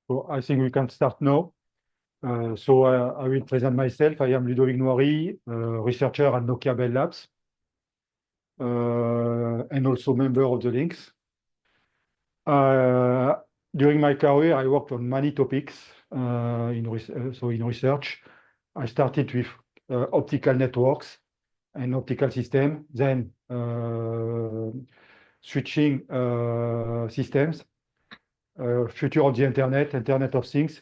So I think we can start now. So I will present myself. I am Ludovic Noirie, researcher at Nokia Bell Labs, and also member of the links. During my career, I worked on many topics in research. I started with optical networks and optical system, then switching systems, future of the Internet of Things.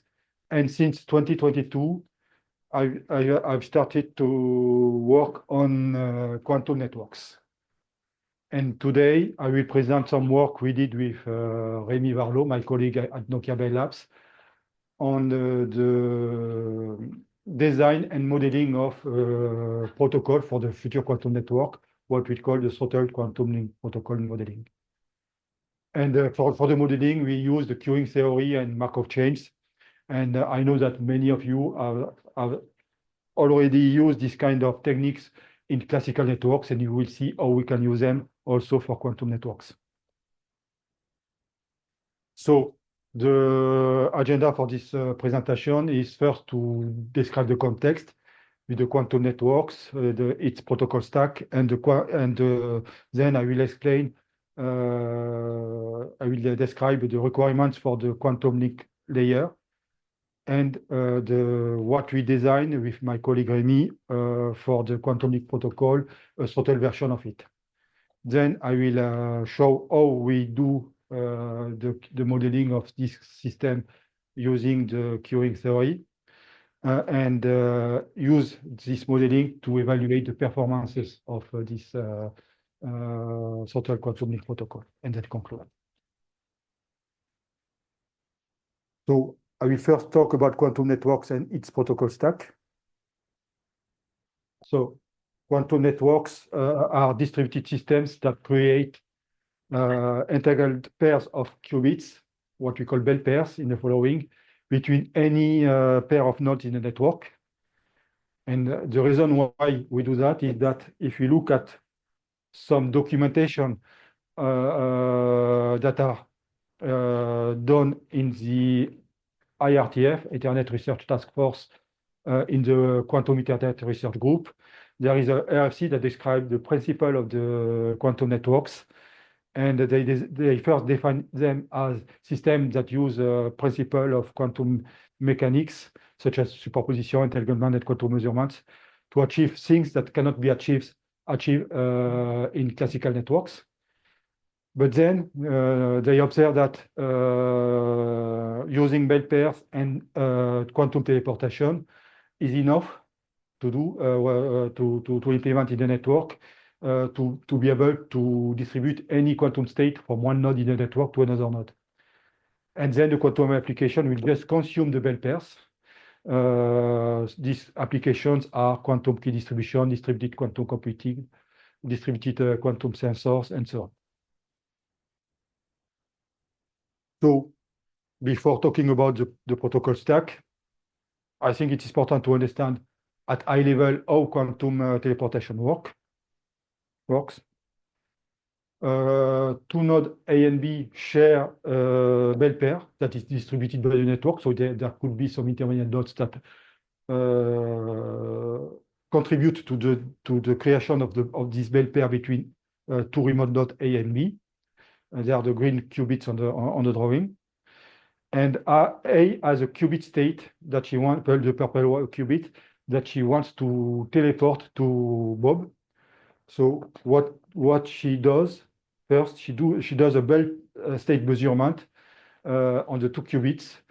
And since 2022, I've started to work on quantum networks. And today, I will present some work we did with Rémi Varlot, my colleague at Nokia Bell Labs, on the design and modeling of protocol for the future quantum network, what we call the Throttled quantum link protocol modeling. And for the modeling, we use the queuing theory and Markov chains. And I know that many of you have already used this kind of techniques in classical networks, and you will see how we can use them also for quantum networks. So the agenda for this presentation is first to describe the context with the quantum networks, its protocol stack, and then I will explain. I will describe the requirements for the quantum link layer and what we designed with my colleague Rémi for the quantum link protocol, a throttle version of it. Then I will show how we do the modeling of this system using the queuing theory and use this modeling to evaluate the performances of this throttle quantum link protocol, and then conclude. So I will first talk about quantum networks and its protocol stack. So quantum networks are distributed systems that create entangled pairs of qubits, what we call bell pairs in the following, between any pair of nodes in the network. And the reason why we do that is that if you look at some documentation that are done in the IRTF, Internet Research Task Force, in the Quantum Internet Research Group, there is a RFC that describes the principle of the quantum networks. And they first define them as systems that use a principle of quantum mechanics, such as superposition, entanglement, and quantum measurements, to achieve things that cannot be achieved in classical networks. But then they observe that using bell pairs and quantum teleportation is enough to do to implement in the network to be able to distribute any quantum state from one node in the network to another node. And then the quantum application will just consume the bell pairs. These applications are quantum key distribution, distributed quantum computing, distributed quantum sensors, and so on. So before talking about the protocol stack, I think it is important to understand at high level how quantum teleportation works. Two nodes A and B share a bell pair that is distributed by the network. So there could be some intermediate nodes that contribute to the creation of this bell pair between two remote nodes A and B. They are the green qubits on the drawing. And A has a qubit state that she wants, the purple qubit, that she wants to teleport to Bob. So what she does first, she does a bell state measurement on the two qubits.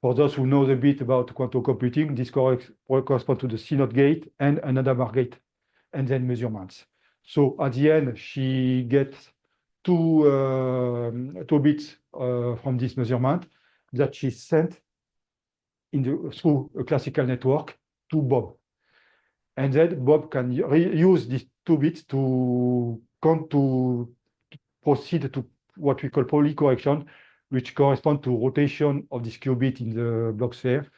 For those who know a bit about quantum computing, this corresponds to the CNOT gate and another Mark gate, and then measurements. So at the end, she gets two bits from this measurement that she sent through a classical network to Bob. And then Bob can use these 2 bits to proceed to what we call Pauli correction, which corresponds to rotation of this qubit in the block sphere.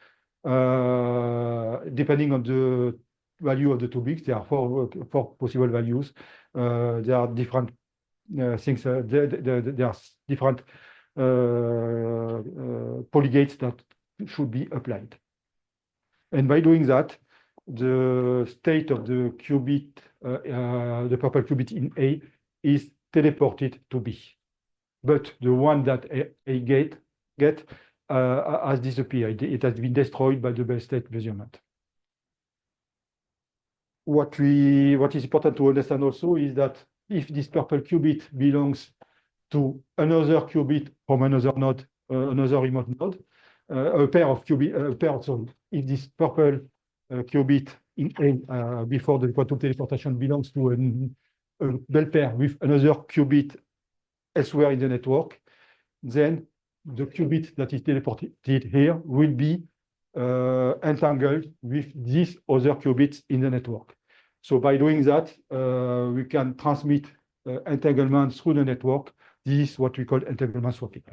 Depending on the value of the 2 bits, there are four possible values. There are different things. There are different polygates that should be applied. And by doing that, the state of the qubit, the purple qubit in A, is teleported to B. But the one that A get has disappeared. It has been destroyed by the Bell state measurement. What is important to understand also is that if this purple qubit belongs to another qubit from another node, another remote node, a pair of qubit, sorry, if this purple qubit in A before the quantum teleportation belongs to a Bell pair with another qubit elsewhere in the network, then the qubit that is teleported here will be entangled with these other qubits in the network. So by doing that, we can transmit entanglement through the network. This is what we call entanglement swapping.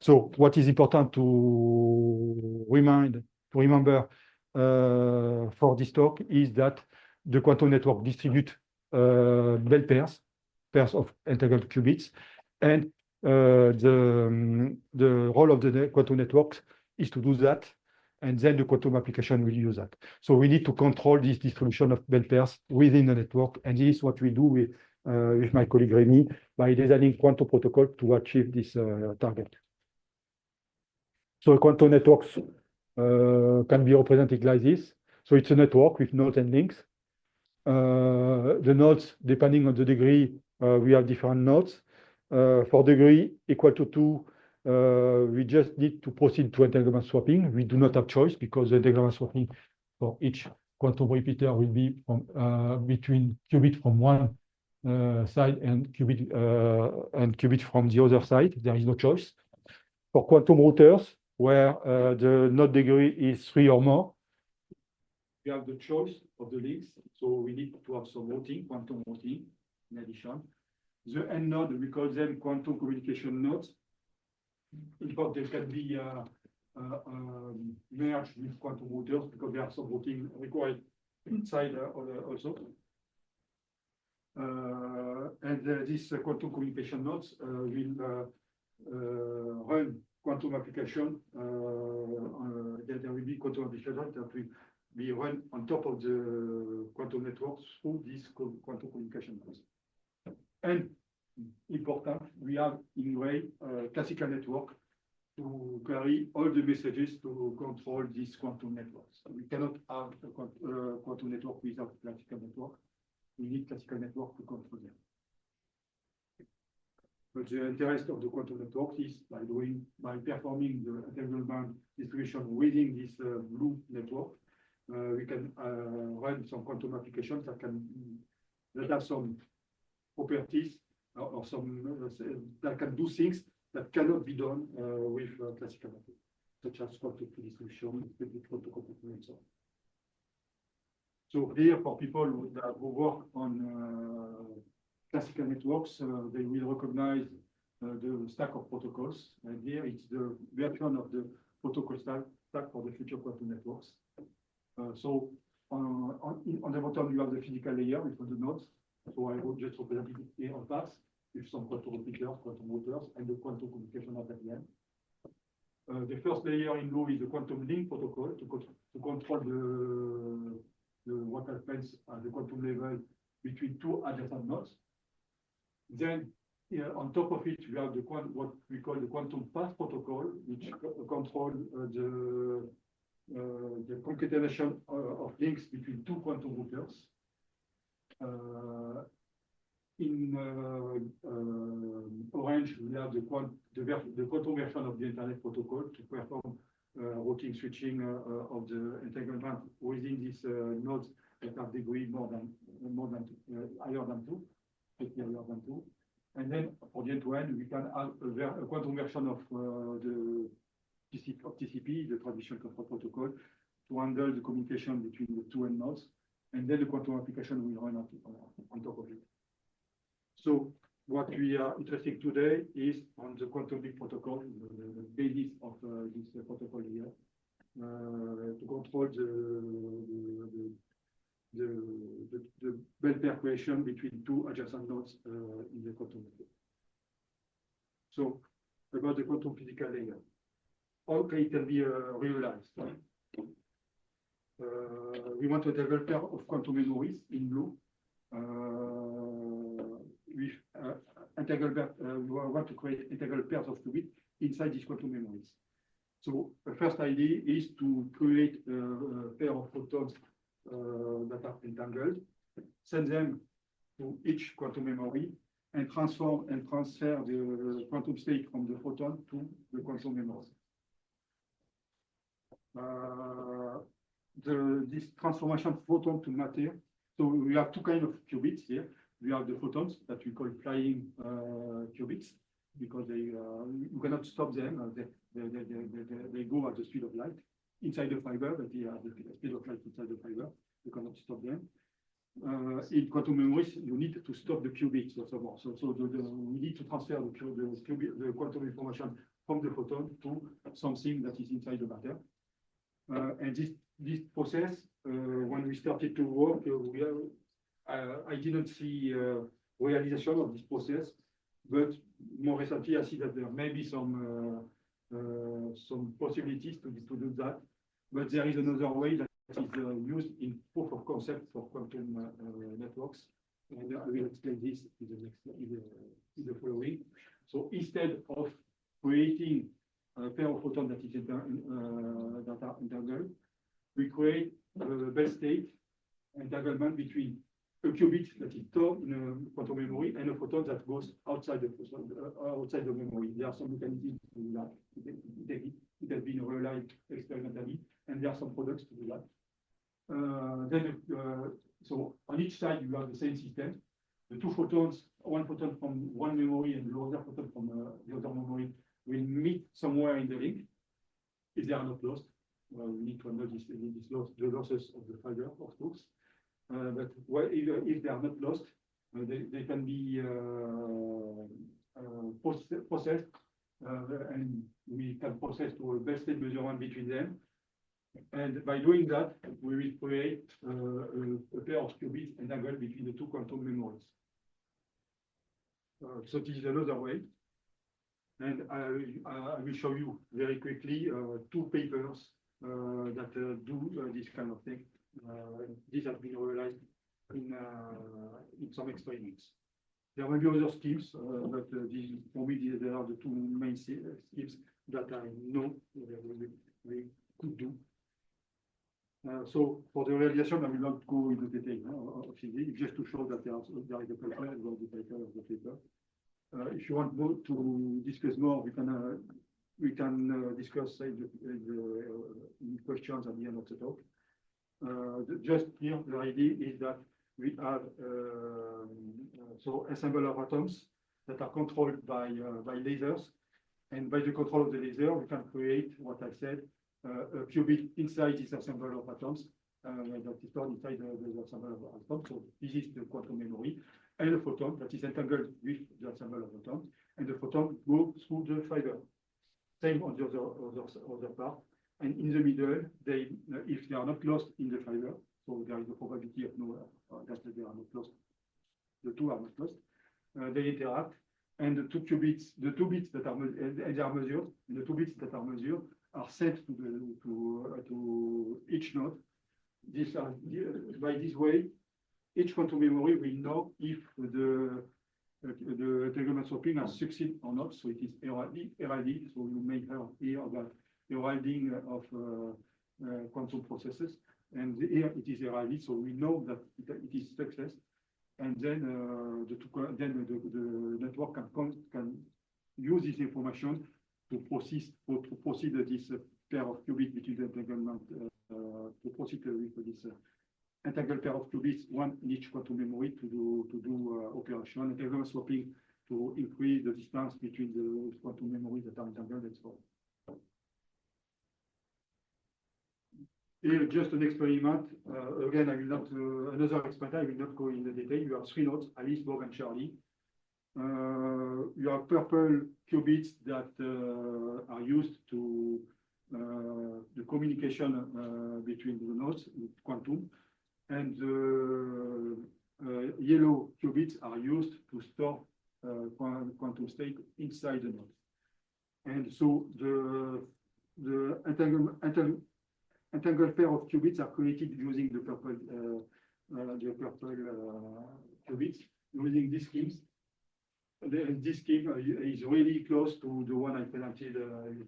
So what is important to remember for this talk is that the quantum network distributes Bell pairs of entangled qubits, and the role of the quantum network is to do that, and then the quantum application will use that. So we need to control this distribution of Bell pairs within the network, and this is what we do with my colleague Rémi by designing quantum protocol to achieve this target. So quantum networks can be represented like this. So it's a network with nodes and links. The nodes, depending on the degree, we have different nodes. For degree equal to 2, we just need to proceed to entanglement swapping. We do not have choice because the entanglement swapping for each quantum repeater will be from between qubit from one side and qubit from the other side. There is no choice. For quantum routers, where the node degree is 3 or more, we have the choice of the links. So we need to have some routing, quantum routing in addition. The end node, we call them quantum communication nodes. In fact, they can be merged with quantum routers because there are some routing required inside also. And these quantum communication nodes will run quantum application. There will be quantum application that will be run on top of the quantum network through these quantum communication nodes. And important, we have in gray classical network to carry all the messages to control these quantum networks. We cannot have a quantum network without classical network. We need classical network to control them. But the interest of the quantum network is by performing the entanglement distribution within this blue network, we can run some quantum applications that have some properties or some that can do things that cannot be done with classical methods, such as quantum distribution, protocol, and so on. So here, for people who work on classical networks, they will recognize the stack of protocols. And here it's the version of the protocol stack for the future quantum networks. So on the bottom, you have the physical layer with all the nodes. So I will just represent it here on paths with some quantum repeaters, quantum routers, and the quantum communication at the end. The first layer in blue is the quantum link protocol to control what happens at the quantum level between two adjacent nodes. Then on top of it, we have what we call the quantum path protocol, which control the concatenation of links between two quantum routers. In orange, we have the quantum version of the Internet protocol to perform routing switching of the entanglement within these nodes that have degree higher than 2, higher than 2. And then for the end-to-end, we can have a quantum version of the TCP, the Transmission Control Protocol, to handle the communication between the two end nodes. And then the quantum application will run on top of it. So what we are interested today is on the quantum link protocol, the basis of this protocol here, to control the Bell pair creation between two adjacent nodes in the quantum network. So about the quantum physical layer. Okay, it can be realized. We want to entangle pair of quantum memories in blue. With entangled we want to create entangled pairs of qubits inside these quantum memories. So the first idea is to create a pair of photons that are entangled, send them to each quantum memory, and transfer the quantum state from the photon to the quantum memory. This transformation of photon to matter. So we have two kinds of qubits here. We have the photons that we call flying qubits because you cannot stop them. They go at the speed of light inside the fiber, but they have the speed of light inside the fiber. You cannot stop them. In quantum memories, you need to stop the qubits. So we need to transfer the quantum information from the photon to something that is inside the matter. And this process, when we started to work, I didn't see realization of this process, but more recently I see that there may be some possibilities to do that. But there is another way that is used in proof of concept for quantum networks, and I will explain this in the following. So instead of creating a pair of photons that is that are entangled, we create a best state entanglement between a qubit that is stored in a quantum memory and a photon that goes outside the memory. There are some mechanisms to do that. It has been realized experimentally, and there are some products to do that. So on each side you have the same system. The two photons, one photon from one memory and the other photon from the other memory, will meet somewhere in the link. If they are not lost, we need to notice the losses of the fiber, of course. But if they are not lost, they can be processed, and we can process to a best state measurement between them. And by doing that, we will create a pair of qubits entangled between the two quantum memories. So this is another way. And I will show you very quickly two papers that do this kind of thing. These have been realized in some experiments. There may be other schemes, but for me, there are the two main schemes that I know we could do. So for the realization, I will not go into detail of it, just to show that there is a paper about the title of the paper. If you want to discuss more, we can discuss the questions at the end of the talk. Just here, the idea is that we have so assemble of atoms that are controlled by lasers, and by the control of the laser, we can create what I said, a qubit inside this assemble of atoms that is stored inside the assemble of atoms. So this is the quantum memory, and a photon that is entangled with the assemble of atoms, and the photon goes through the fiber. Same on the other part. And in the middle, if they are not lost in the fiber, so there is a probability of that they are not lost. The two are not lost. They interact, and the two bits that are measured, the two bits that are measured are sent to each node. By this way, each quantum memory will know if the entanglement swapping has succeeded or not. So it is heralded. So you may hear about heralding of quantum processes, and here it is heralded. So we know that it is success, and then the network can use this information to proceed this pair of qubits between the entanglement to proceed with this entangled pair of qubits, one in each quantum memory to do operation, entanglement swapping to increase the distance between the quantum memories that are entangled and so on. Here, just an experiment. Again, I will not, another experiment, I will not go into detail. You have three nodes, Alice, Bob, and Charlie. You have purple qubits that are used to the communication between the nodes, quantum, and yellow qubits are used to store quantum state inside the node. And so the entangled pair of qubits are created using the purple qubits using these schemes. This scheme is really close to the one I presented in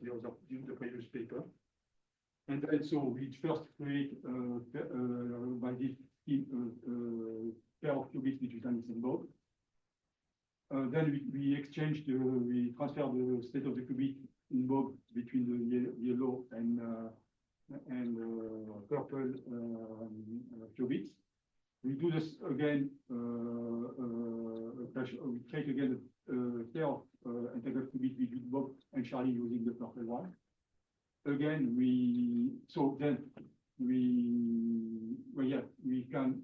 the previous paper. And then so we first create by this scheme pair of qubits between Alice and Bob. Then we exchange we transfer the state of the qubit in Bob between the yellow and purple qubits. We do this again. We create again a pair of entangled qubits between Bob and Charlie using the purple one. Again, we can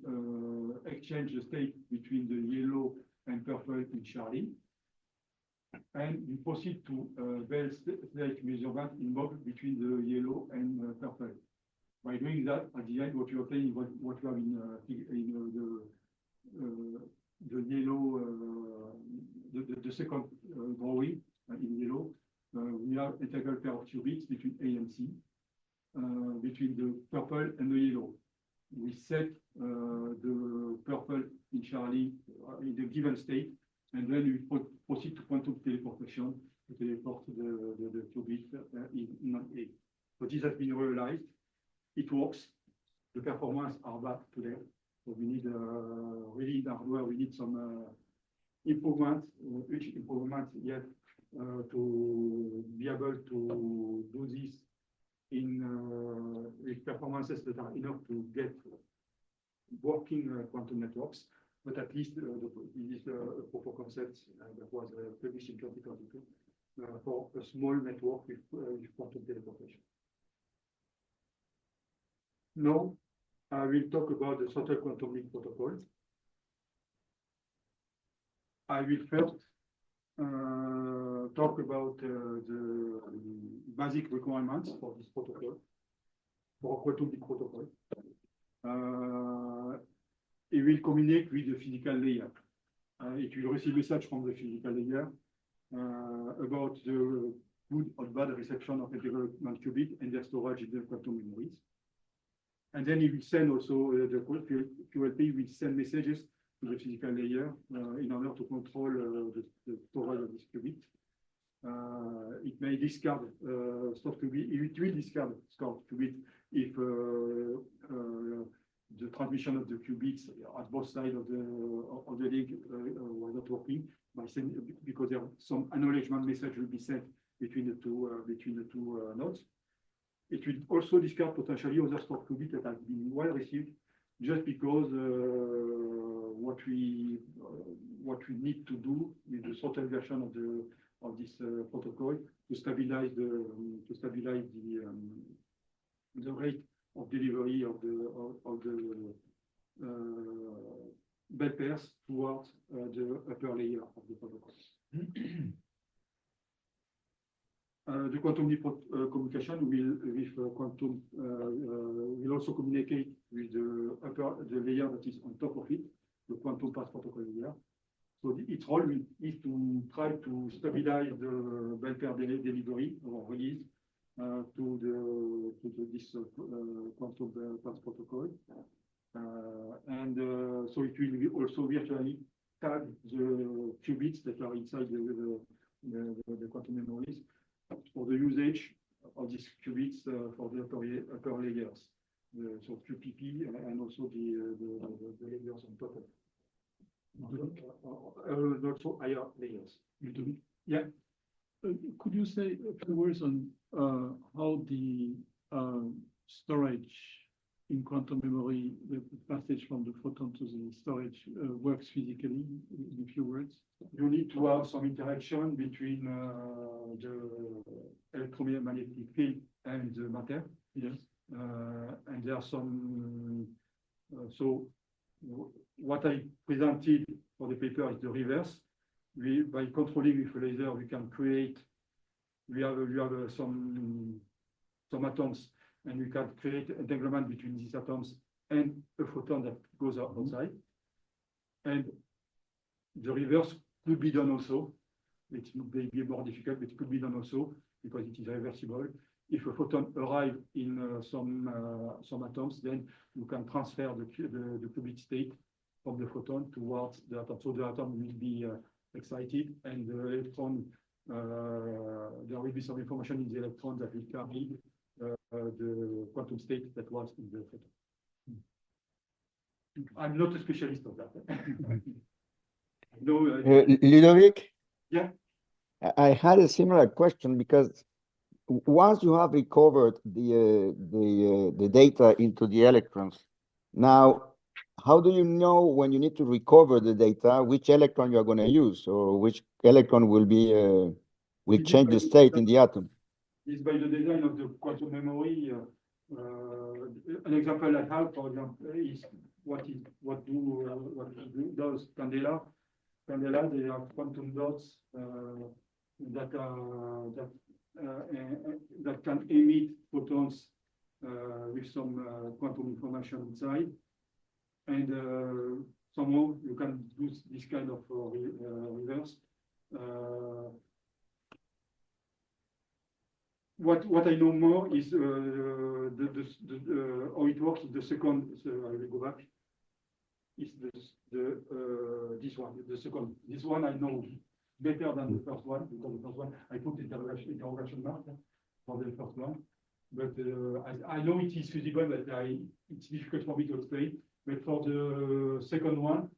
exchange the state between the yellow and purple in Charlie, and we proceed to Bell state measurement in Bob between the yellow and purple. By doing that, at the end, what you obtain is what you have in the yellow, the second drawing in yellow. We have entangled pair of qubits between A and C, between the purple and the yellow. We set the purple in Charlie in the given state, and then we proceed to quantum teleportation to teleport the qubit in A. So this has been realized. It works. The performance are bad today. So we need really in hardware, we need some improvement, huge improvement yet to be able to do this in with performances that are enough to get working quantum networks. But at least this is a proof of concept that was published in 2022 for a small network with quantum teleportation. Now, I will talk about the Throttled quantum link protocol. I will first talk about the basic requirements for this protocol, for a quantum link protocol. It will communicate with the physical layer. It will receive message from the physical layer about the good or bad reception of entanglement qubit and their storage in the quantum memories. And then it will send also the QLP will send messages to the physical layer in order to control the storage of this qubit. It may discard stored qubit. It will discard stored qubit if the transmission of the qubits at both sides of the link was not working, because there some acknowledgement message will be sent between the two nodes. It will also discard potentially other stored qubits that have been well received, just because what we need to do with the throttled version of this protocol to stabilize the rate of delivery of the bell pairs towards the upper layer of the protocol. The quantum leap communication will also communicate with the layer that is on top of it, the quantum path protocol layer. So its role is to try to stabilize the bell pair delivery or release to this quantum path protocol, so it will also virtually tag the qubits that are inside the quantum memories for the usage of these qubits for the upper layers, so QPP and also the layers on top of it. Also higher layers. Yeah. Could you say a few words on how the storage in quantum memory, the passage from the photon to the storage works physically, in a few words? You need to have some interaction between the electromagnetic field and the matter. Yes. And there are some, so what I presented for the paper is the reverse. By controlling with a laser, we can create, we have some atoms, and we can create entanglement between these atoms and a photon that goes outside. And the reverse could be done also. It may be more difficult, but it could be done also because it is reversible. If a photon arrives in some atoms, then you can transfer the qubit state of the photon towards the atom. So the atom will be excited, and the electron, there will be some information in the electron that will carry the quantum state that was in the photon. I'm not a specialist of that. No, Ludovic? Yeah. I had a similar question because once you have recovered the data into the electrons, now how do you know when you need to recover the data, which electron you are going to use, or which electron will change the state in the atom? Is by the design of the quantum memory. An example I have, for example, is what does Candela. Candela, they have quantum dots that can emit photons with some quantum information inside, and somehow you can do this kind of reverse. What I know more is how it works. The second, I will go back. Is this one, the second. This one I know better than the first one, because the first one I put interrogation mark for the first one. But I know it is feasible, but it's difficult for me to explain. But for the second one,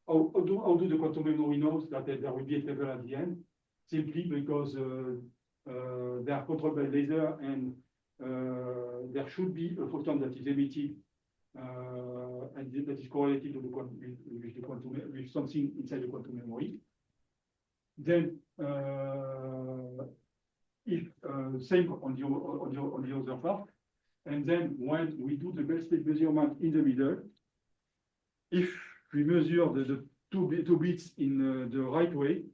how do the quantum memory knows that there will be a table at the end? Simply because they are controlled by laser, and there should be a photon that is emitted and that is correlated to the with something inside the quantum memory. Then, if same on the other part, and then when we do the best state measurement in the middle, if we measure the two bits in the right way,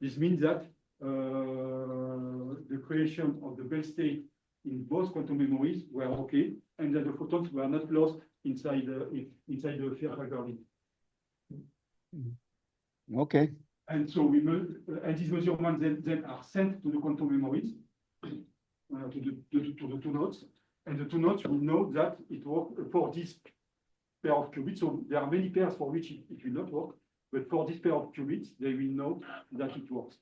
this means that the creation of the best state in both quantum memories were okay, and that the photons were not lost inside the Fair link. Okay. And so and these measurements then are sent to the quantum memories, to the two nodes, and the two nodes will know that it works for this pair of qubits. So there are many pairs for which it will not work, but for this pair of qubits, they will know that it works.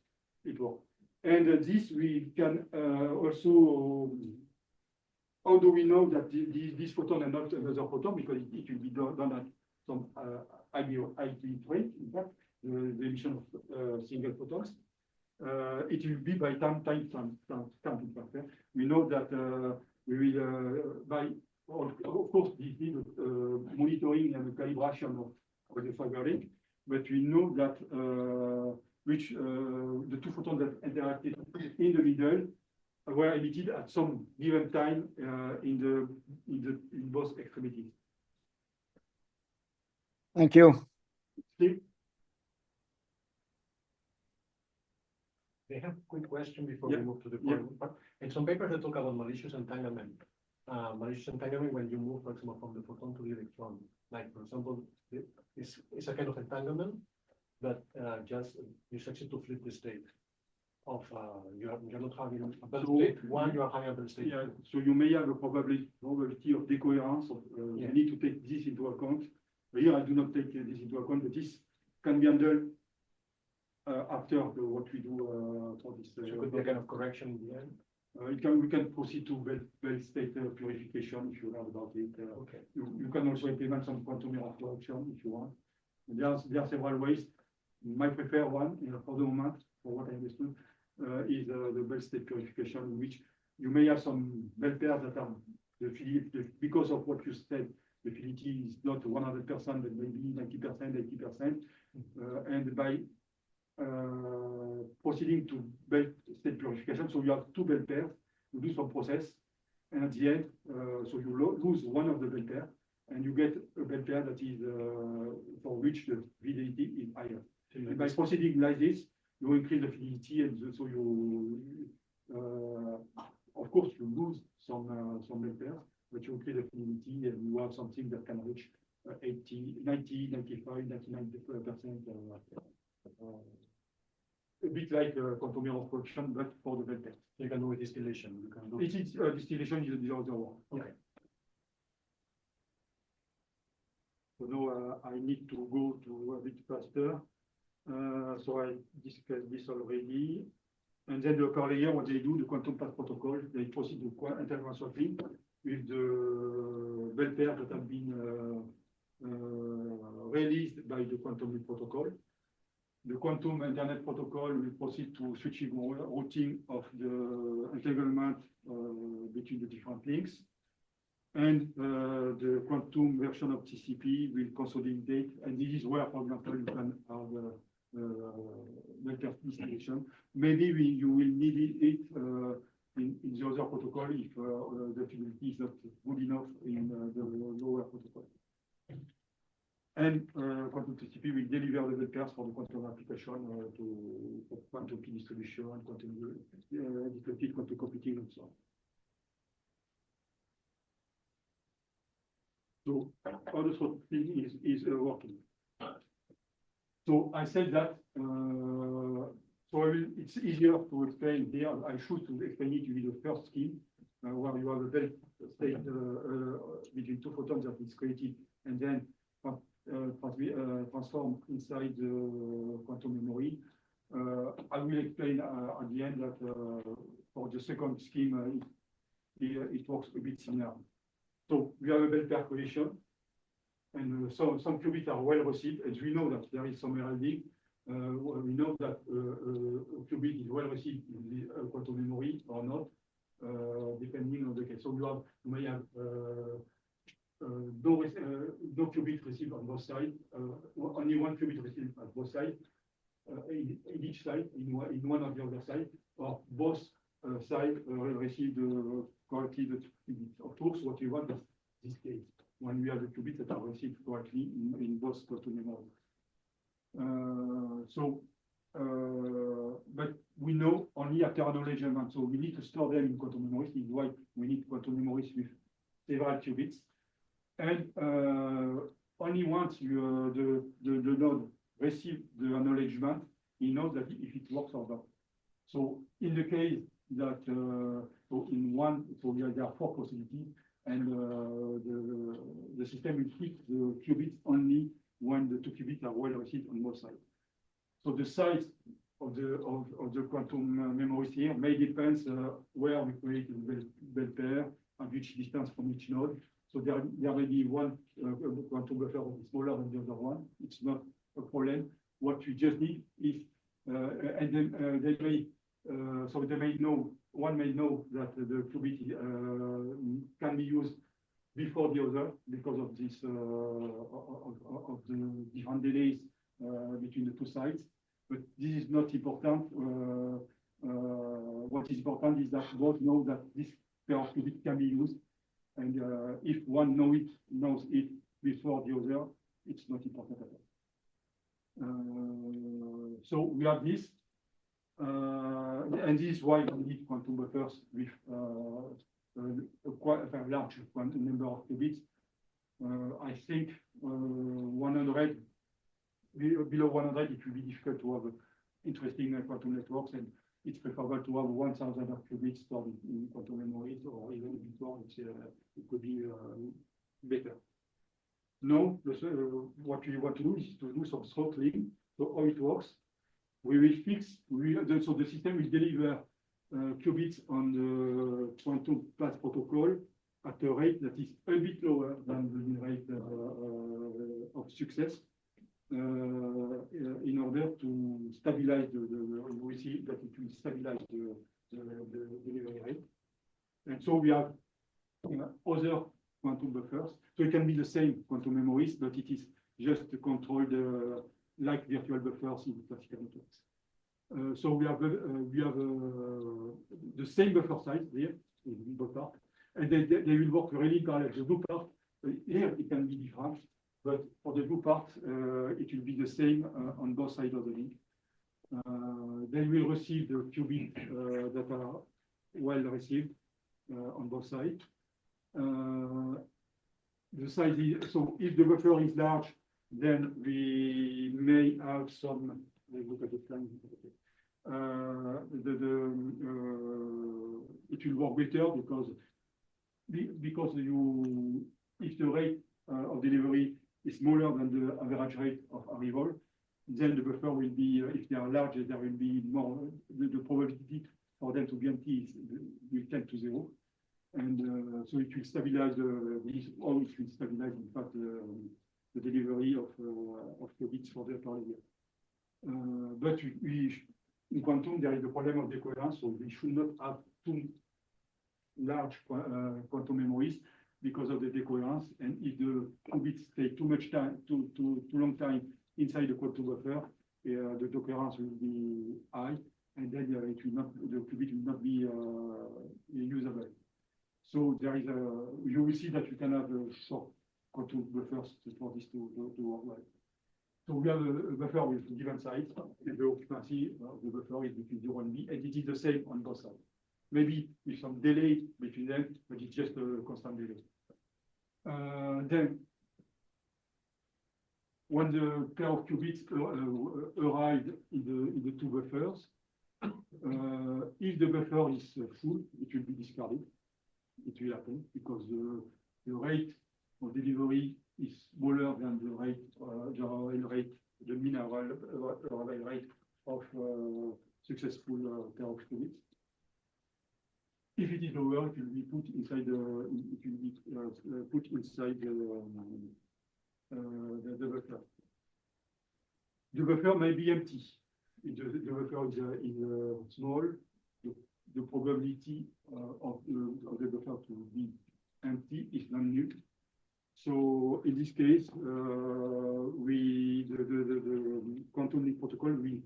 And this we can also. How do we know that this photon and not another photon? Because it will be done at some ID rate, in fact, the emission of single photons. It will be by time, in fact. We know that we will, of course, this is monitoring and calibration of the fiber link, but we know that the two photons that interacted in the middle were emitted at some given time in both extremities. Thank you. Steve? I have a quick question before we move to the following part. In some papers, they talk about malicious entanglement. Malicious entanglement when you move, for example, from the photon to the electron. Like, for example, it's a kind of entanglement that just you succeed to flip the state of you're not having a bell state. You are having a bell state. Yeah, so you may have a probability of decoherence. You need to take this into account. Here, I do not take this into account, but this can be handled after what we do for this. So it could be a kind of correction in the end. We can proceed to bell state purification if you learn about it. Okay. You can also implement some quantum error correction if you want. There are several ways. My preferred one for the moment, for what I understood, is the bell state purification, in which you may have some bell pairs that are because of what you said, the fidelity is not 100%, but maybe 90%, 80%, and by proceeding to bell state purification, so you have two bell pairs, you do some process, and at the end, so you lose one of the bell pair, and you get a bell pair that is for which the fidelity is higher. And by proceeding like this, you increase the fidelity, and so you, of course, you lose some bell pairs, but you increase the fidelity, and you have something that can reach 80, 90, 95, 99%. bit like quantum error correction, but for the bell pairs. You can do a distillation. You can do. It is distillation is the other one. Okay. So now I need to go to a bit faster. So I discussed this already. And then the upper layer, what they do, the quantum path protocol, they proceed to entanglement swapping with the bell pairs that have been released by the quantum loop protocol. The quantum internet protocol will proceed to switching routing of the entanglement between the different links. And the quantum version of TCP will consolidate. And this is where, for example, you can have better distillation. Maybe you will need it in the other protocol if the fidelity is not good enough in the lower protocol. And quantum TCP will deliver the bell pairs for the quantum application for quantum key distribution, quantum distributed quantum computing, and so on. So how the sort of thing is working. So I said that. It's easier to explain here. I choose to explain it with the first scheme, where you have a bell state between two photons that is created and then transformed inside the quantum memory. I will explain at the end that for the second scheme, it works a bit similar. So we have a bell pair collision, and so some qubits are well received, as we know that there is some heralding. We know that a qubit is well received in the quantum memory or not, depending on the case. So you may have no qubit received on both sides, only one qubit received on both sides, in each side, in one of the other side, or both sides receive correctly the qubits. Of course, what we want is this case, when we have the qubits that are received correctly in both quantum memory. But we know only after acknowledgement, so we need to store them in quantum memories. This is why we need quantum memories with several qubits. And only once the node receives the acknowledgement, he knows that if it works or not. So in the case that, so in one, so there are four possibilities, and the system will pick the qubits only when the two qubits are well received on both sides. So the size of the quantum memories here may depend where we create the bell pair at which distance from each node. So there may be one quantum buffer that is smaller than the other one. It's not a problem. What you just need is, and then they may, so they may know, one may know that the qubit can be used before the other because of this of the different delays between the two sides. But this is not important. What is important is that both know that this pair of qubits can be used, and if one knows it before the other, it's not important at all. So we have this, and this is why we need quantum buffers with quite a large number of qubits. I think 100, below 100, it will be difficult to have interesting quantum networks, and it's preferable to have 1,000 of qubits stored in quantum memories, or even a bit more. It could be better. Now, what we want to do is to do some throttling. So how it works? We will fix. So the system will deliver qubits on the quantum path protocol at a rate that is a bit lower than the rate of success, in order to stabilize we see that it will stabilize the delivery rate. And so we have other quantum buffers. So it can be the same quantum memories, but it is just controlled like virtual buffers in classical networks. So we have the same buffer size here, in the blue part, and they will work really parallel. The blue part here it can be different, but for the blue part it will be the same on both sides of the link. They will receive the qubits that are well received on both sides. The size is, so if the buffer is large, then we may have some. Look at the plan. it will work better because if the rate of delivery is smaller than the average rate of arrival, then the buffer will be, if they are larger, there will be more, the probability for them to be empty will tend to zero. And so it will stabilize this, or it will stabilize, in fact, the delivery of qubits for the per layer. But in quantum, there is the problem of decoherence, so we should not have too large quantum memories because of the decoherence. And if the qubits take too much time, too long time inside the quantum buffer, the decoherence will be high, and then the qubit will not be usable. So there is you will see that you can have short quantum buffers for this to work well. So we have a buffer with given size, and the occupancy of the buffer is between 0 and B, and it is the same on both sides. Maybe with some delay between them, but it's just a constant delay. Then, when the pair of qubits arrive in the two buffers, if the buffer is full, it will be discarded. It will happen because the rate of delivery is smaller than the rate, the mean arrival rate of successful pair of qubits. If it is lower, it will be put inside the buffer. The buffer may be empty. If the buffer is small, the probability of the buffer to be empty is non-null. So in this case, the quantum leap protocol will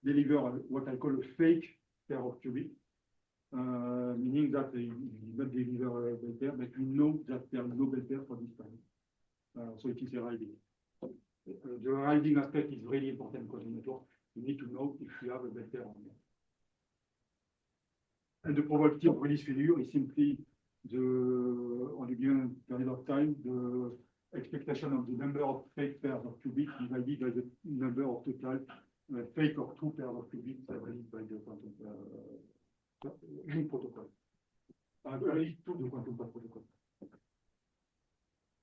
deliver what I call a fake pair of qubits, meaning that they will not deliver a bell pair, but we know that there is no bell pair for this time. So it is arriving. The arriving aspect is really important because in network, you need to know if you have a bell pair or not. And the probability of release failure is simply on a given period of time, the expectation of the number of fake pairs of qubits divided by the number of total fake or true pairs of qubits released by the quantum protocol. Released to the quantum protocol.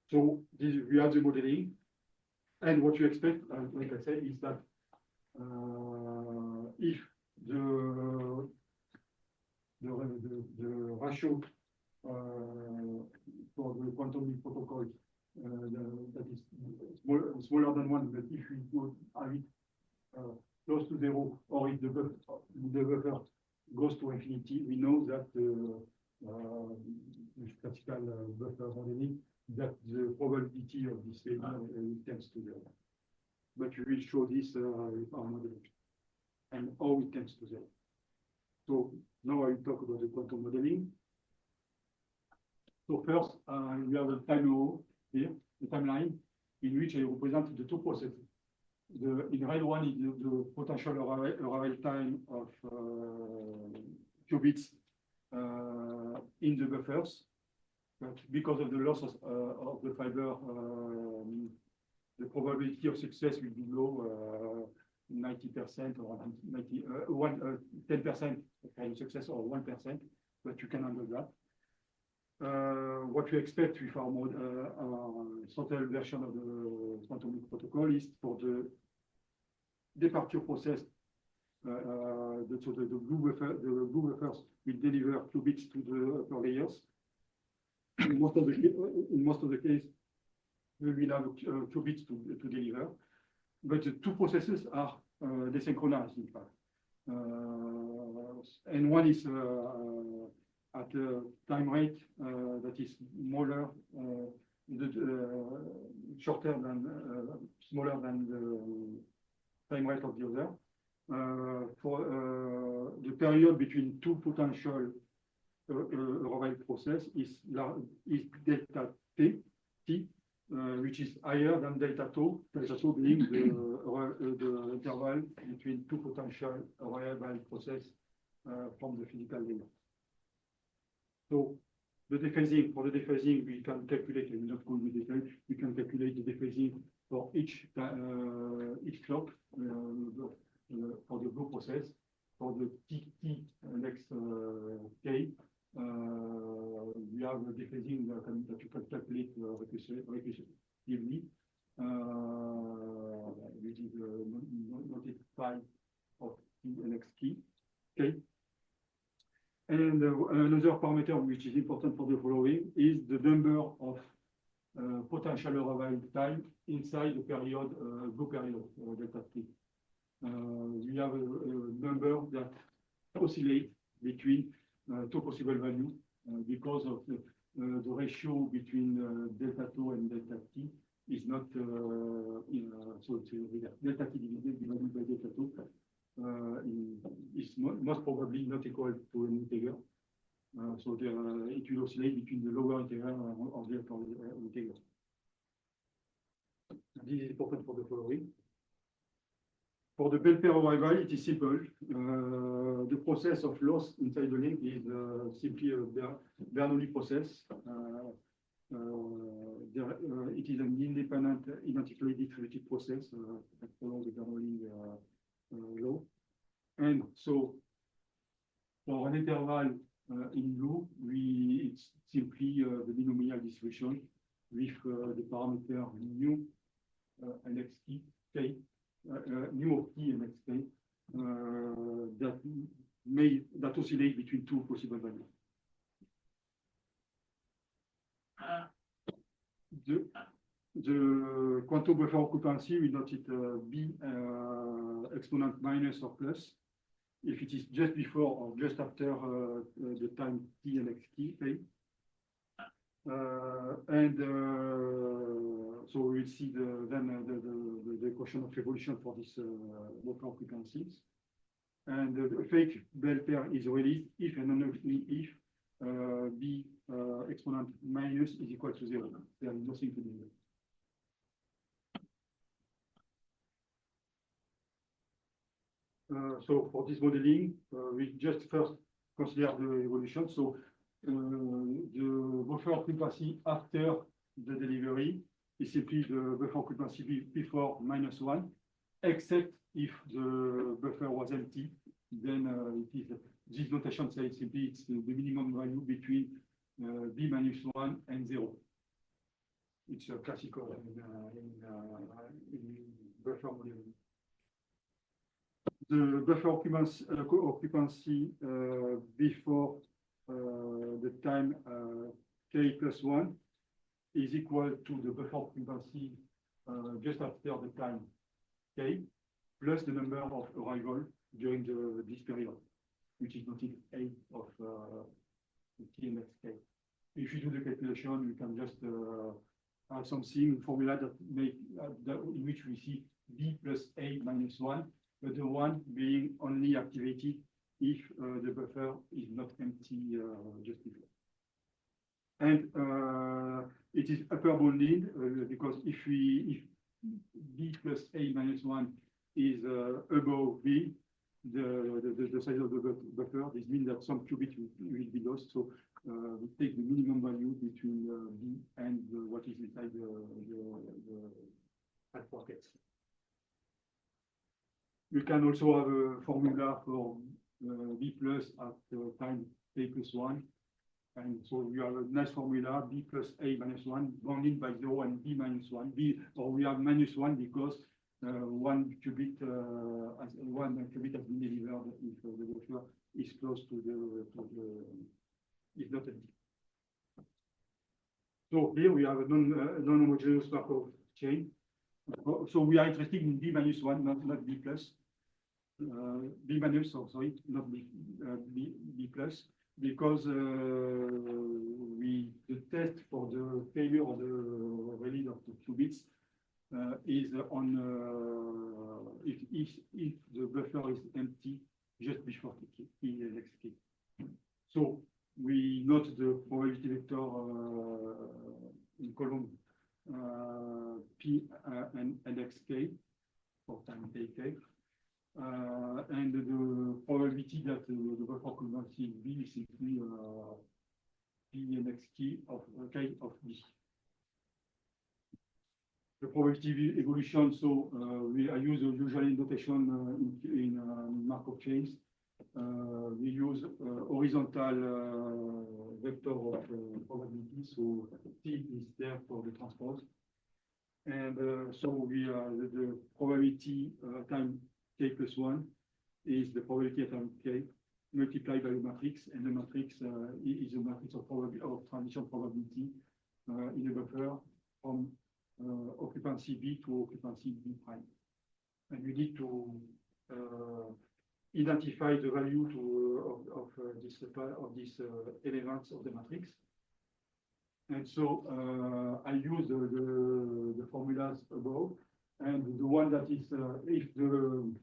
So we have the modeling, and what you expect, like I said, is that if the ratio for the quantum leap protocol that is smaller than 1, but if we go close to 0, or if the buffer goes to infinity, we know that the classical buffer modeling, that the probability of this failure tends to 0. But we will show this with our modeling and how it tends to 0. So now I will talk about the quantum modeling. So first, we have a time arrow here, the timeline, in which I represent the two processes. In red one is the potential arrival time of qubits in the buffers. But because of the loss of the fiber, the probability of success will be low, 90% or 10% of success or 1%, but you can handle that. What we expect with our throttled version of the quantum leap protocol is for the departure process, the blue buffers will deliver qubits to the upper layers. In most of the case, we will have qubits to deliver, but the two processes are desynchronized, in fact. And one is at a time rate that is smaller, smaller than the time rate of the other. For the period between two potential arrival process is delta t, which is higher than delta tau being the interval between two potential arrival process from the physical layer. So for the dephasing, we can calculate, and not go into detail, we can calculate the dephasing for each clock for the blue process. For the t next k, we have a dephasing that you can calculate recursively, which is notified of T and X key. Okay. And another parameter which is important for the following is the number of potential arrival time inside the period, blue period, delta T. We have a number that oscillates between two possible values because of the ratio between delta 2 and delta T is not, so it's delta T divided by delta 2 is most probably not equal to an integer. So it will oscillate between the lower integer or the upper integer. This is important for the following. For the bell pair arrival, it is simple. The process of loss inside the link is simply a Bernoulli process. It is an independent, identically distributed process that follows the Bernoulli law. And so, for an interval in blue, it's simply the binomial distribution with the parameter mu and x t, k, mu of t and x k that oscillate between two possible values. The quantum buffer occupancy, we note it b exponent minus or plus if it is just before or just after the time t and x t. So we will see the equation of evolution for this buffer occupancies. And the fake bell pair is released if and only if b exponent minus is equal to 0. There is nothing to do. So for this modeling, we just first consider the evolution. So the buffer occupancy after the delivery is simply the buffer occupancy before -1, except if the buffer was empty. Then it is this notation says simply it's the minimum value between b -1 and 0. It's a classical in buffer modeling. The buffer occupancy before the time k plus 1 is equal to the buffer occupancy just after the time k plus the number of arrival during this period, which is noted A of t and xk. If you do the calculation, you can just have something formula that in which we see b plus a minus 1. But the one being only activated if the buffer is not empty just before. And it is upper bounded because if b plus a minus 1 is above b, the size of the buffer, this means that some qubit will be lost. So we take the minimum value between b and what is inside the pockets. You can also have a formula for b plus at time a plus 1. And so we have a nice formula, b plus a minus 1, bounded by 0 and b minus 1. Or we have minus 1 because one qubit has been delivered if the buffer is close to is not empty. So here we have a non-homogeneous Markov chain. So we are interested in b minus 1, not b plus. B minus, sorry, not b plus, because the test for the failure of the release of the qubits is on if the buffer is empty just before t and xk. So we note the probability vector in column p and xk for time kk. And the probability that the buffer occupancy b is simply p and xk of k of b. The probability evolution, so I use the usual notation in Markov chains. we use horizontal vector of probability, so T is there for the transpose. And so we the probability time k plus 1 is the probability at time k multiplied by the matrix, and the matrix is a matrix of transition probability in a buffer from occupancy B to occupancy B prime. And we need to identify the value of these elements of the matrix. And so I use the formulas above, and the one that is if the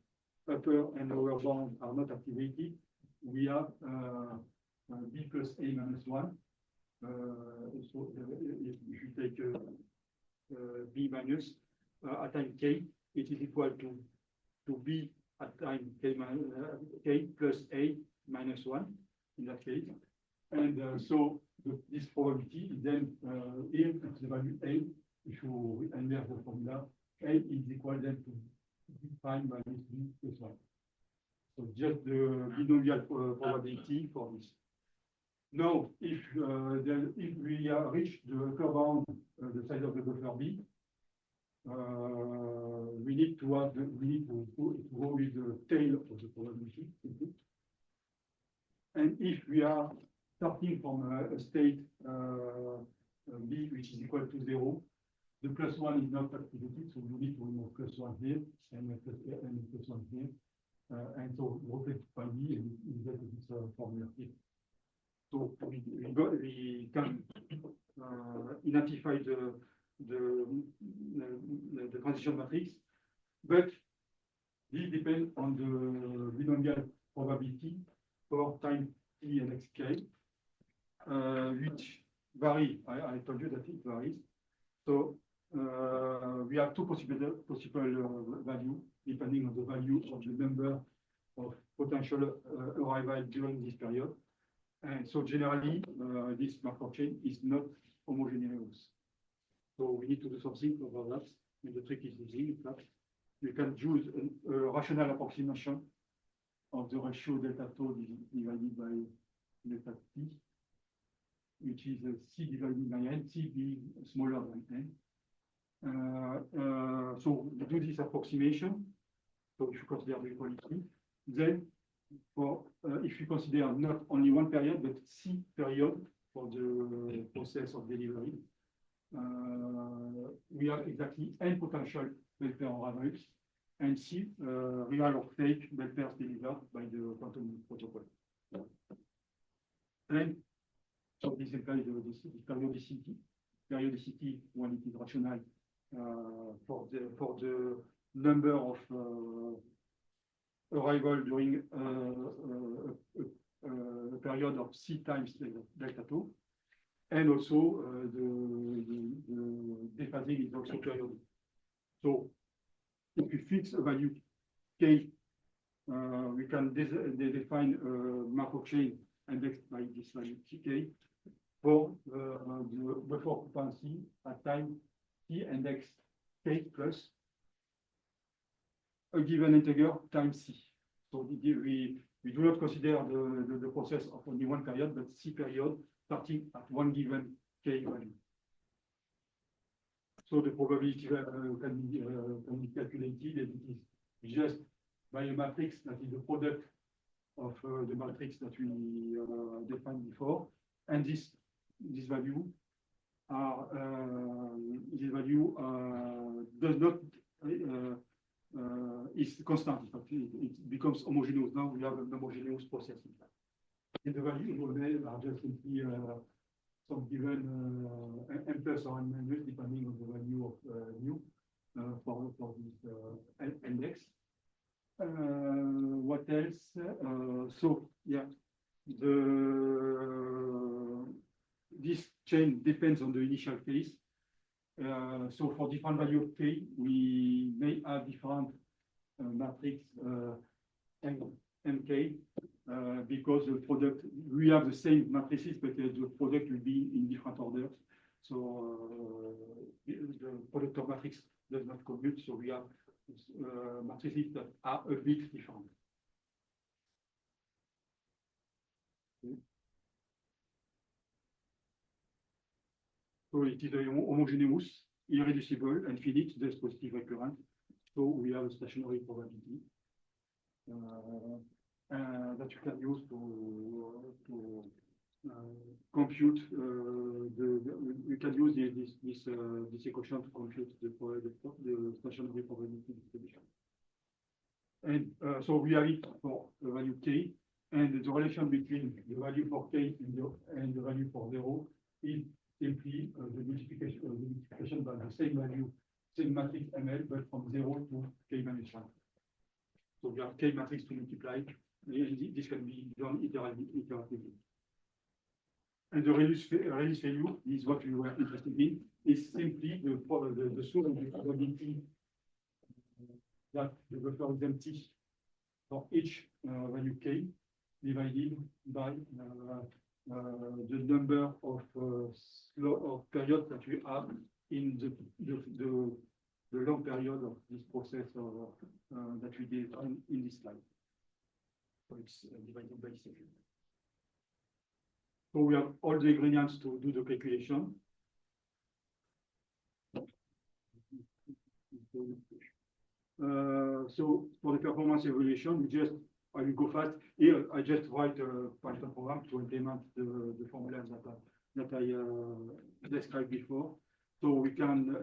upper and lower bound are not activated, we have B plus A minus 1. So if you take B minus at time k, it is equal to B at time k plus A minus 1 in that case. And so this probability is then here the value A, if you invert the formula, A is equal then to B prime minus B plus 1. So just the binomial probability for this. Now, if we reach the upper bound, the size of the buffer B, we need to go with the tail of the probability. And if we are starting from a state B which is equal to 0, the plus 1 is not activated, so we need to remove plus 1 here and plus 1 here. And so rotate by B and we get this formula here. So we can identify the transition matrix, but this depends on the binomial probability for time t and xk, which vary. I told you that it varies. So we have two possible value depending on the value of the number of potential arrival during this period. And so generally, this Markov chain is not homogeneous. So we need to do something about that. And the trick is easy. We can use a rational approximation of the ratio delta tau divided by delta t, which is C divided by n, C being smaller than n. So we do this approximation. So if you consider the equality, then for if you consider not only one period but C period for the process of delivery, we have exactly n potential Belpaire arrivals and C real or fake Belpairs delivered by the quantum protocol. And so this implies the periodicity when it is rational for the number of arrival during a period of C times delta 2, and also the dephasing is also periodic. So if we fix a value k, we can define a Markov chain indexed by this value k for the buffer occupancy at time t index k plus a given integer times c. So we do not consider the process of only one period, but c period starting at one given k value. So the probability can be calculated, and it is just by a matrix that is the product of the matrix that we defined before, and this value does not is constant. It becomes homogeneous. Now we have an homogeneous process. And the values are just simply some given n plus or n minus depending on the value of nu for this index. What else? So yeah, this chain depends on the initial case. So for different value of k, we may have different matrix mk because the product, we have the same matrices, but the product will be in different orders. So the product of matrix does not commute. So we have matrices that are a bit different. So it is a homogeneous, irreducible, and finite Dess positive recurrent. So we have a stationary probability that you can use to compute we can use this equation to compute the stationary probability distribution. And so we have it for the value k, and the relation between the value for k and the value for 0 is simply the multiplication by the same value, same matrix ML, but from 0 to k minus 1. So we have k matrix to multiply, and this can be done iteratively. And the release value is what we were interested in, is simply the source of the probability that the buffer is empty for each value k divided by the number of periods that we have in the long period of this process that we did in this slide. So it's divided by 7. So we have all the ingredients to do the calculation. So for the performance evaluation, I will go fast. Here, I just write a Python program to implement the formulas that I described before. So we can,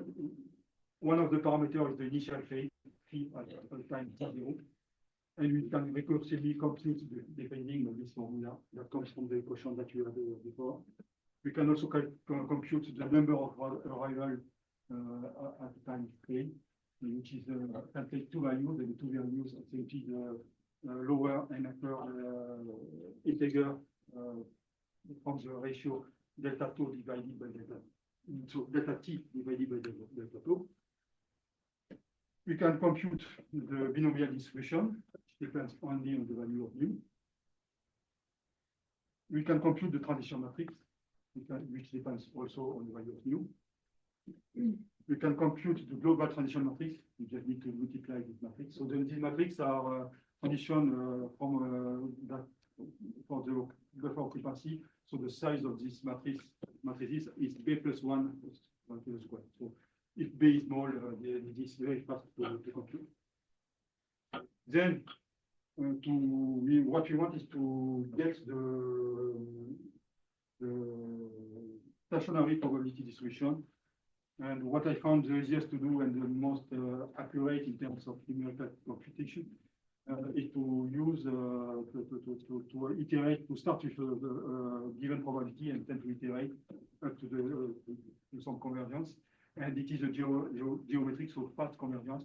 one of the parameters is the initial phase, t at time 0. And we can recursively compute the phasing of this formula that comes from the equation that you had before. We can also compute the number of arrival at time k, which is can take two values, and the two values are simply the lower and upper integer from the ratio delta 2 divided by delta. So delta t divided by delta 2. We can compute the binomial distribution, which depends only on the value of mu. We can compute the transition matrix, which depends also on the value of mu. We can compute the global transition matrix. We just need to multiply this matrix. So these matrices are transition from that for the buffer occupancy. So the size of this matrices is b plus 1 to the square. So if b is small, this is very fast to compute. Then what we want is to get the stationary probability distribution. And what I found the easiest to do and the most accurate in terms of numerical computation is to use to iterate, to start with the given probability and then to iterate up to some convergence. And it is a geometric, so fast convergence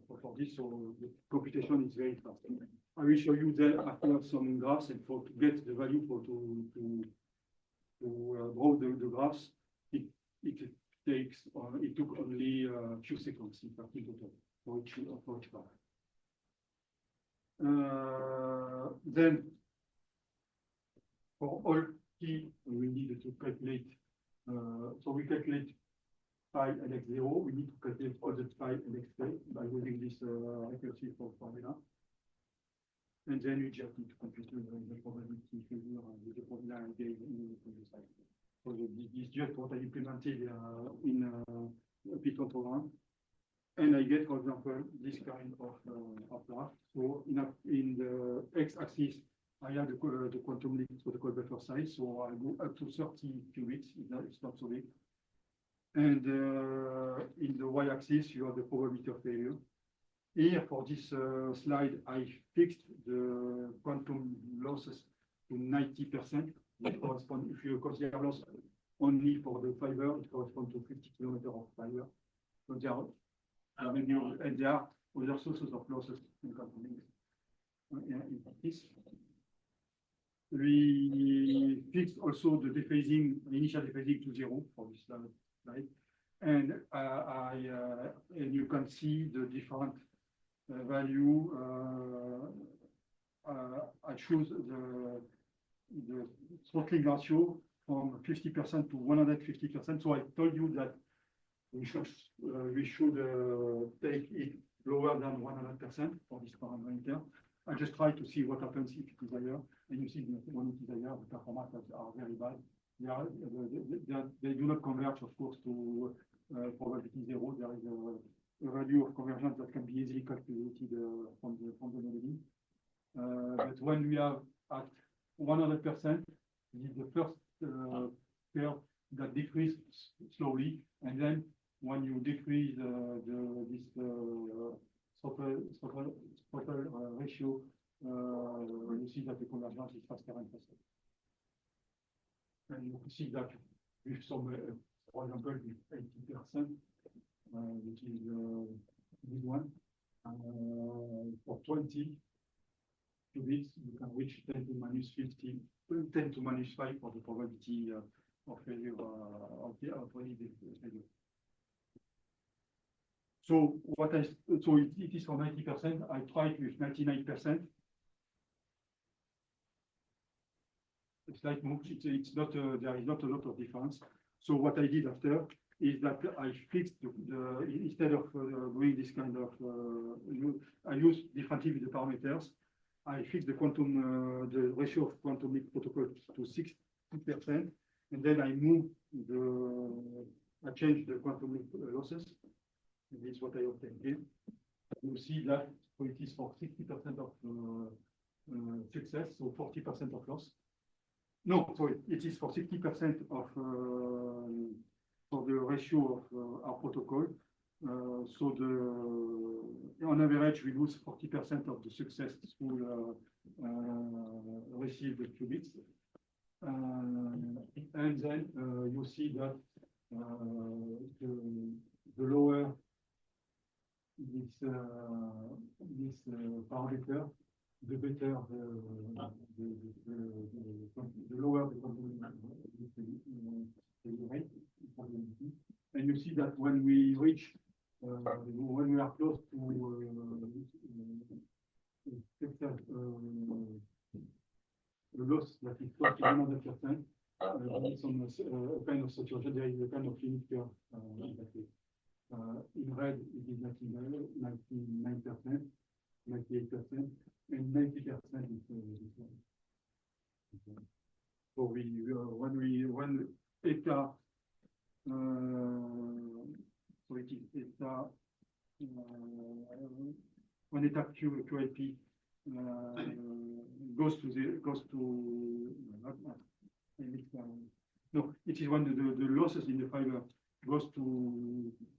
for this, so the computation is very fast. I will show you then after some graphs, and to get the value to draw the graphs, it took only a few seconds in fact in total for each graph. Then for all t, we needed to calculate. So we calculate phi and x0. We need to calculate all the phi and x by using this recursive formula. And then we just need to compute the probability figure with the formula I gave in the previous slide. So this is just what I implemented in a Python program. And I get, for example, this kind of graph. So in the x-axis, I have the quantum leap, so the code buffer size. So I go up to 30 qubits. It's not so big. And in the y-axis, you have the probability of failure. Here, for this slide, I fixed the quantum losses to 90%, which correspond, if you consider loss only for the fiber, it corresponds to 50 kilometers of fiber. So there are other sources of losses in quantum links in practice. We fixed also the dephasing, initial dephasing to 0 for this slide. And and you can see the different value. I choose the throttling ratio from 50% to 150%. So I told you that we should take it lower than 100% for this parameter. I just try to see what happens if it is higher, and you see that when it is higher, the performances are very bad. They do not converge, of course, to probability zero. There is a value of convergence that can be easily calculated from the modeling. But when we are at 100%, this is the first curve that decreases slowly, and then when you decrease this Throttled ratio, you see that the convergence is faster and faster. And you can see that with some, for example, with 80%, which is this one, for 20 qubits, you can reach 10 to minus 50, 10 to minus 5 for the probability of failure of any failure. So it is for 90%. I tried with 99%. It's like it's not there is not a lot of difference. So what I did after is that I fixed instead of doing this kind of I use differently with the parameters. I fixed the quantum the ratio of quantum leap protocol to 60%, and then I move I change the quantum leap losses. And this is what I obtained here. You see that it is for 60% of success, so 40% of loss. No, sorry, it is for 60% of for the ratio of our protocol. So on average, we lose 40% of the successful received qubits. And then you see that the lower this parameter, the better the lower the rate. And you see that when we reach when we are close to the loss that is close to 100%, some kind of situation, there is a kind of limit curve in red, it is 99%, 98%, and 90% is this one. So when eta so it is eta when eta QLP goes to no, it is when the losses in the fiber goes to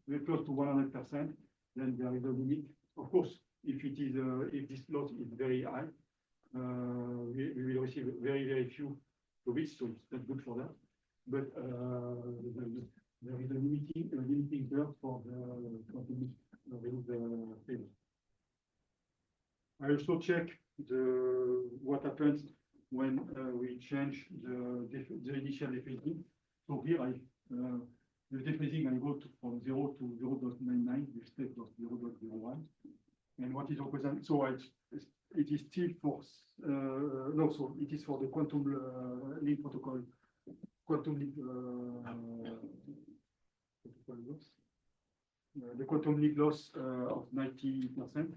very close to 100%, then there is a limit. Of course, if it is if this loss is very high, we will receive very few qubits, so it's not good for that. But there is a limiting curve for the failure. I also check what happens when we change the initial dephasing. So here the dephasing, I go from 0 to 0.99 with state of 0.01. And what is represented? So it is still for no. So it is for the quantum leap protocol. Quantum leap loss. The quantum leap loss of 90%.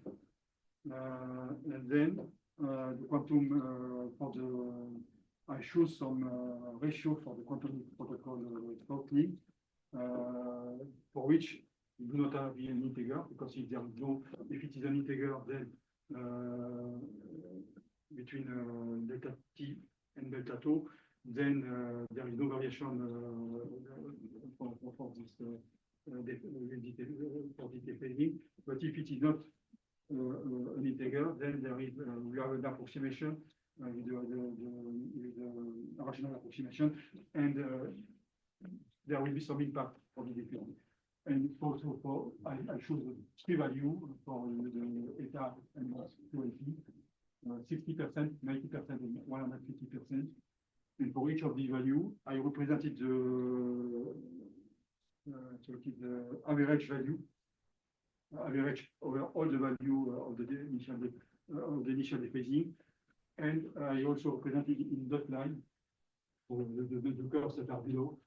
And then the quantum for the I choose some ratio for the quantum leap protocol throttling, for which you do not have an integer, because if there is no, if it is an integer, then between delta t and delta tau, then there is no variation for this dephasing. But if it is not an integer, then there is we have an approximation with the rational approximation, and there will be some impact for the dephasing. And also for I choose the p-value for the eta and QLP, 60%, 90%, and 150%. And for each of these values, I represented the average value, average over all the value of the initial dephasing, and I also represented in dot line for the curves that are below.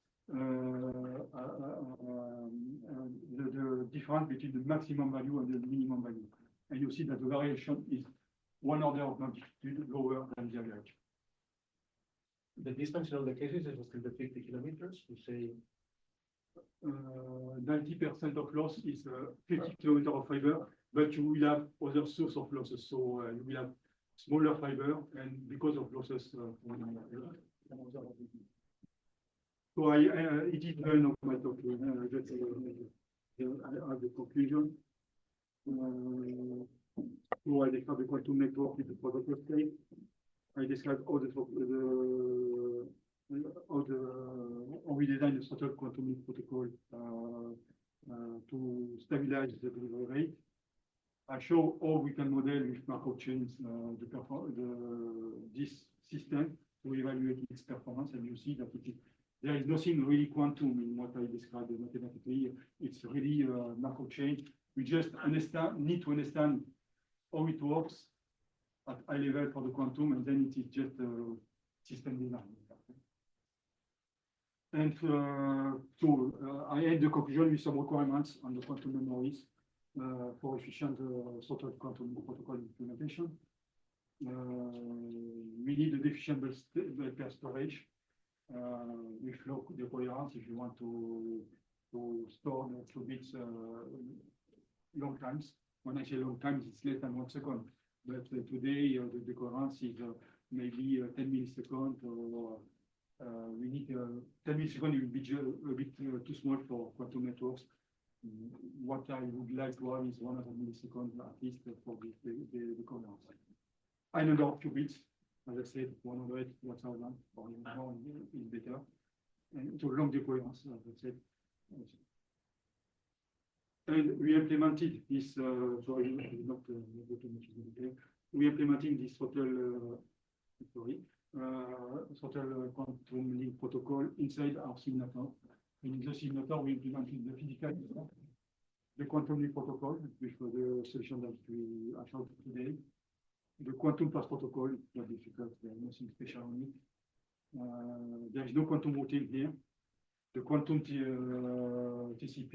The difference between the maximum value and the minimum value, and you see that the variation is one order of magnitude lower than the average. The distance in all the cases is still the 50 kilometers, you say. 90% of loss is 50 kilometers of fiber, but you will have other source of losses. So you will have smaller fiber, and because of losses, so it is very not my talk. Just I have the conclusion. So I describe the quantum network with the protocol state. I describe how we design the throttled quantum protocol to stabilize the delivery rate. I show how we can model with Markov chains this system to evaluate its performance, and you see that there is nothing really quantum in what I described mathematically. It's really Markov chain. We just need to understand how it works at high level for the quantum, and then it is just system design. And I end the conclusion with some requirements on the quantum memories for efficient throttled quantum protocol implementation. We need a efficient pair storage with low decoherence if you want to store the qubits long times. When I say long times, it's less than 1 second. But today, the decoherence is maybe 10 milliseconds, or we need 10 milliseconds. It will be a bit too small for quantum networks. What I would like to have is 100 milliseconds at least for the decoherence. I number of qubits, as I said, 100, 1000, or even more is better. And so long decoherence, as I said. And we implemented this, sorry, not go too much into detail. We implementing this throttled quantum link protocol inside our signature. In the signature, we implemented the physical, the quantum link protocol, which was the solution that we showed today. The quantum pass protocol, not difficult, there's nothing special on it. There is no quantum routing here. The quantum TCP,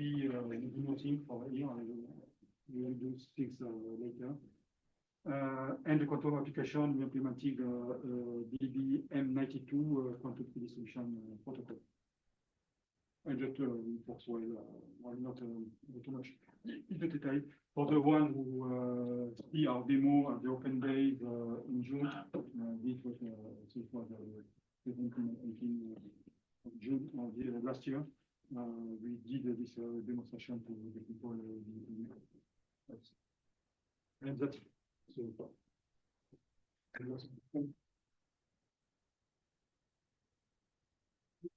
we do nothing for here. We will do things later. And the quantum application, we implementing DBM92 quantum 3D solution protocol. And just why not too much in the detail. For the one who see our demo at the Open Days in June, this was 18 of June of last year. We did this demonstration to the people. And that's so.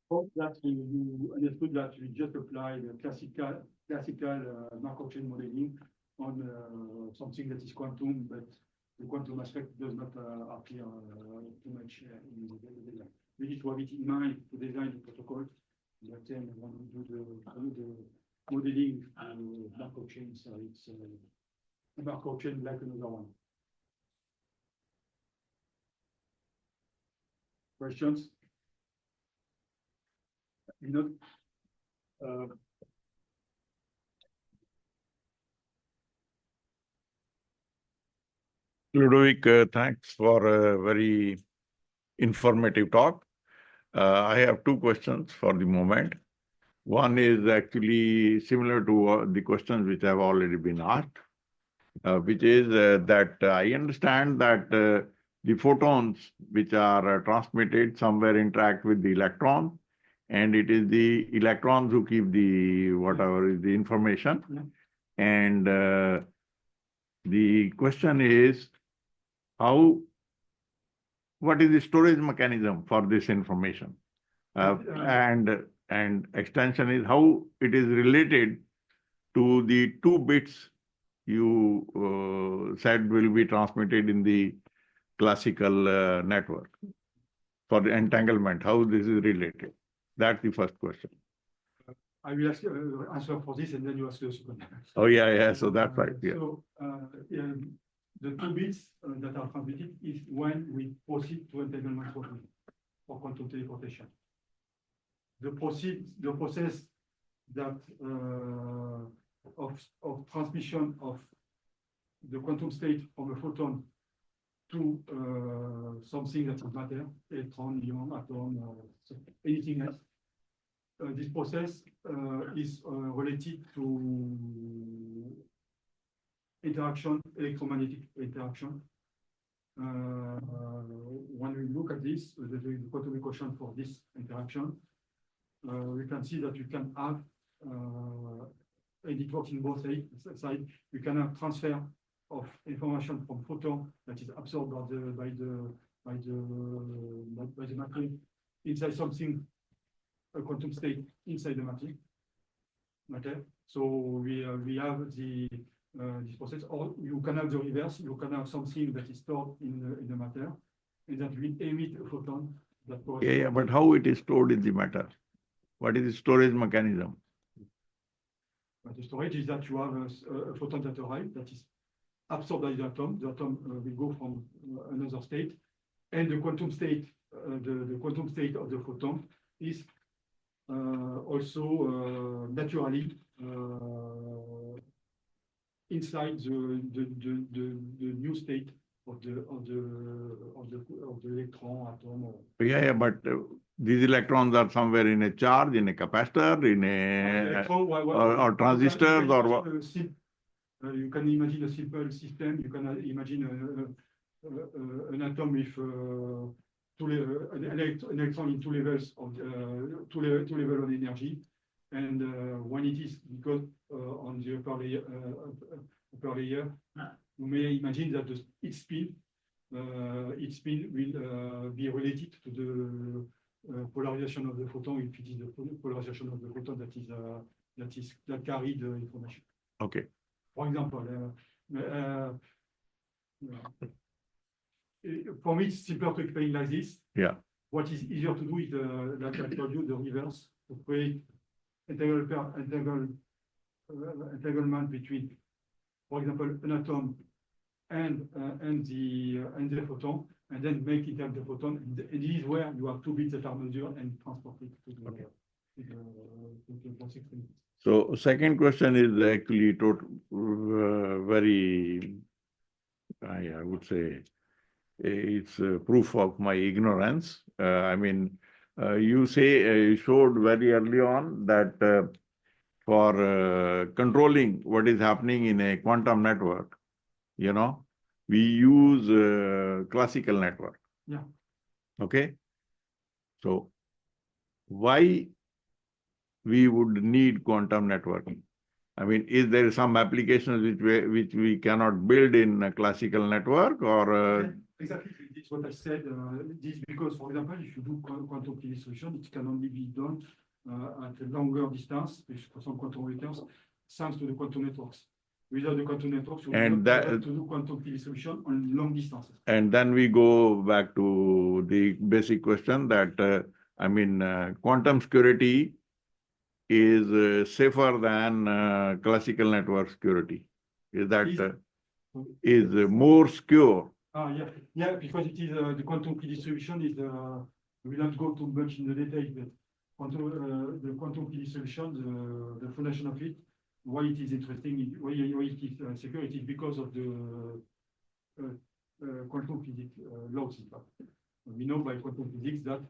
Hope that you understood that we just applied the classical Markov chain modeling on something that is quantum, but the quantum aspect does not appear too much in the data. We need to have it in mind to design the protocol. But then when we do the modeling Markov chain, so it's a Markov chain like another one. Questions? Ludovic, thanks for a very informative talk. I have two questions for the moment. One is actually similar to the questions which have already been asked, which is that I understand that the photons which are transmitted somewhere interact with the electron, and it is the electrons who keep the whatever is the information. Yeah. And the question is what is the storage mechanism for this information? And extension is how it is related to the 2 bits you said will be transmitted in the classical network for the entanglement, how this is related. That's the first question. I will ask answer for this, and then you ask the second. Oh, yeah. So that's right. Yeah. So the 2 bits that are transmitted is when we proceed to entanglement for quantum teleportation. The process that of transmission of the quantum state from a photon to something that is matter, electron, ion, atom, anything else. This process is related to interaction, electromagnetic interaction. When we look at this, the quantum equation for this interaction, we can see that you can have, and it works in both sides. You can have transfer of information from photon that is absorbed by the matrix inside something, a quantum state inside the matrix. Okay, so we have this process, or you can have the reverse. You can have something that is stored in the matter, and that will emit a photon. Yeah, but how it is stored in the matter? What is the storage mechanism? But the storage is that you have a photon that arrives that is absorbed by the atom. The atom will go from another state, and the quantum state, the quantum state of the photon is also naturally inside the new state of the electron atom. Yeah, but these electrons are somewhere in a charge, in a capacitor, in a or transistors, or what? You can imagine a simple system. You can imagine an atom with an electron in two levels of two level of energy, and when it is because on the upper layer, you may imagine that its spin will be related to the polarization of the photon, if it is the polarization of the photon that carry the information. Okay. For example, for me, it's simpler to explain like this. Yeah. What is easier to do is, like I told you, the reverse, to create entanglement between, for example, an atom and the photon, and then make it have the photon. And this is where you have two bits that are measured and transported to the process. So second question is actually very, I would say, it's proof of my ignorance. I mean, you showed very early on that for controlling what is happening in a quantum network, we use classical network. Yeah. Okay. So why we would need quantum networking? I mean, is there some applications which we cannot build in a classical network, or? Exactly, this is what I said. This because, for example, if you do quantum key distribution, it can only be done at a longer distance, for some quantum operators, thanks to the quantum networks. Without the quantum networks, you will not be able to do quantum key distribution on long distances. And then we go back to the basic question that, quantum security is safer than classical network security. Is that is more secure? Yeah, because it is the quantum key distribution is we will not go too much in the details, but the quantum key distribution, the foundation of it, why it is interesting, why it is secure, it is because of the quantum physics laws. In fact, we know by quantum physics that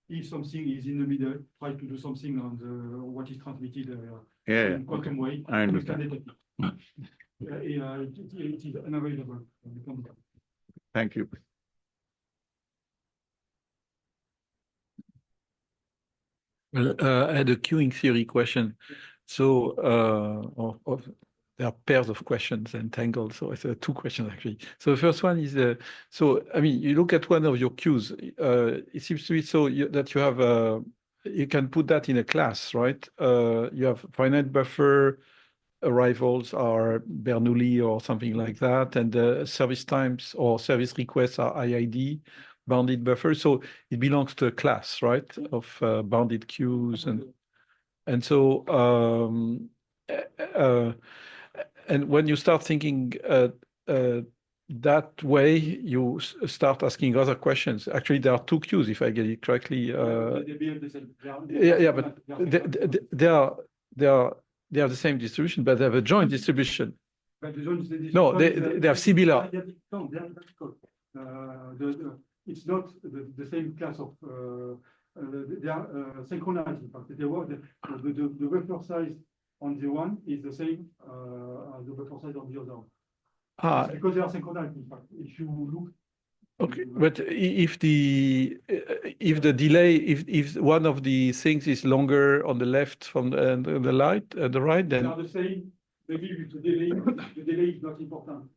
if something is in the middle, try to do something on what is transmitted in quantum way, I we understand. can detect it. It is unavailable. Thank you. Well, I had a queuing theory question. So there are pairs of questions entangled. So it's two questions actually. So the first one is, you look at one of your queues. It seems to be so that you have, you can put that in a class, right? You have finite buffer, arrivals are Bernoulli or something like that, and service times or service requests are IID, bounded buffer. So it belongs to a class, right, of bounded queues, and so and when you start thinking that way, you start asking other questions. Actually, there are two queues, if I get it correctly. But they are the same distribution, but they have a joint distribution. No, they have similar. it's not the same class of, they are synchronized. In fact, the buffer size on the one is the same as the buffer size on the other. It's because they are synchronized. In fact, if you look. Okay, but if the delay, if one of the things is longer on the left from the right, then They are the same. Maybe with the delay is not important.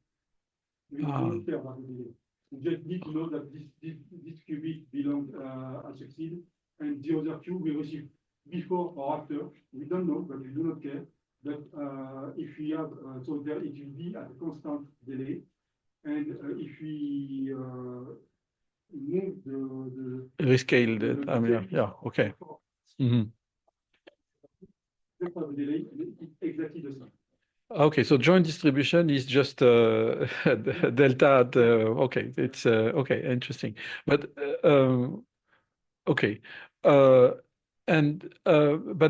We don't care about the delay. We just need to know that this qubit belongs and succeed, and the other two we receive before or after. We don't know, but we do not care. But if we have, so there it will be at a constant delay, and if we move rescale that. I mean, yeah, okay. Mm-hmm. The delay is exactly the same. Okay, so joint distribution is just delta at, okay, it's okay, interesting. But okay. But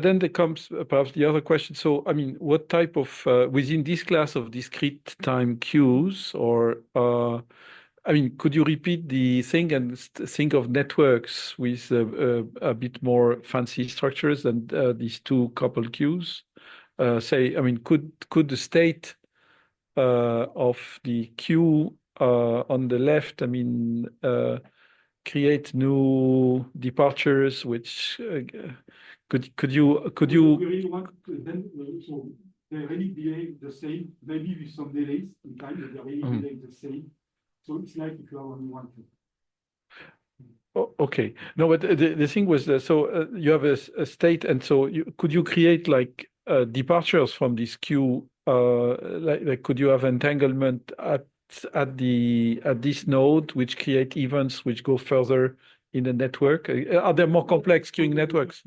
then there comes perhaps the other question. So, I mean, what type of within this class of discrete time queues, or I mean, could you repeat the thing and think of networks with a bit more fancy structures than these two coupled queues? Say, I mean, could the state of the queue on the left, I mean, create new departures, which could you? We really want to, then, so they really behave the same, maybe with some delays in time, but they really behave the same. So it's like if you have only one queue. Oh, okay. No, but the thing was, so you have a state, and so could you create like departures from this queue? Like could you have entanglement at this node, which create events which go further in the network? Are there more complex queuing networks?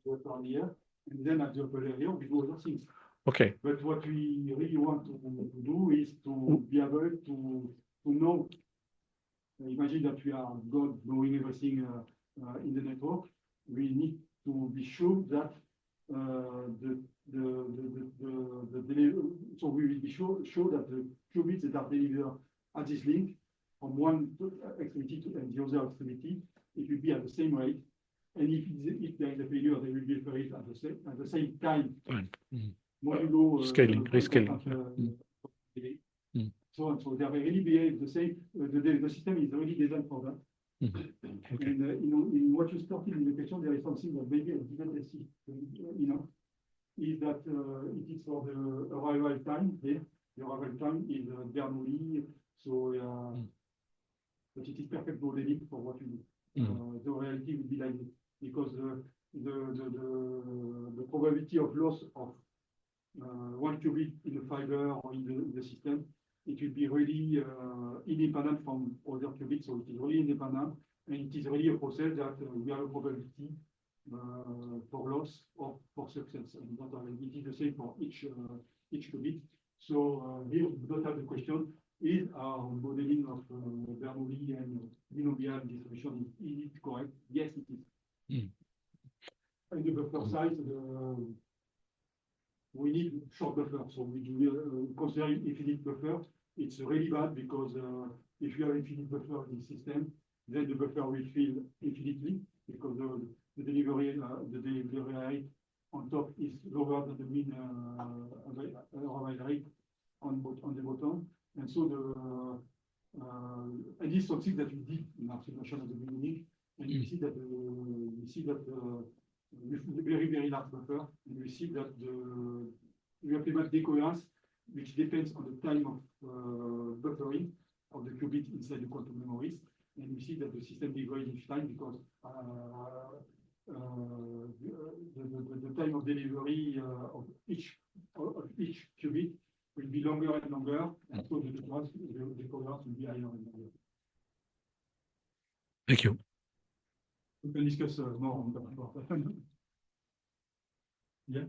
And then at the upper area, we do other things. Okay. But what we really want to do is to be able to know. Imagine that we are God knowing everything in the network. We need to be sure that the delay. So we will be sure that the qubits that are delivered at this link from one extremity to the other extremity, it will be at the same rate. And if there is a failure, they will be buried at the same time. Modulo scaling, rescaling. So they really behave the same. The system is really designed for that. Okay. And in what you started in the question, there is something that maybe I didn't see. Is that it is for the arrival time here. The arrival time is Bernoulli. So, but it is perfect modeling for what you do. The reality will be like this because the probability of loss of one qubit in the fiber or in the system, it will be really independent from other qubits. So it is really independent, and it is really a process that we have a probability for loss or for success. And it is the same for each qubit. So here we don't have the question: is our modeling of Bernoulli and binomial distribution is it correct? Yes, it is. And the buffer size, we need short buffer. So we do consider infinite buffer. It's really bad because if you have infinite buffer in the system, then the buffer will fill infinitely because the delivery rate on top is lower than the mean arrival rate on the bottom. And so and this is something that we did in our simulation at the beginning, and you see that with very, very large buffer, and we see that we implement decoherence, which depends on the time of buffering of the qubit inside the quantum memories. And we see that the system degrades each time because the time of delivery of each qubit will be longer and longer, and so the decoherence will be higher and higher. Thank you. We can discuss more on that. Yeah.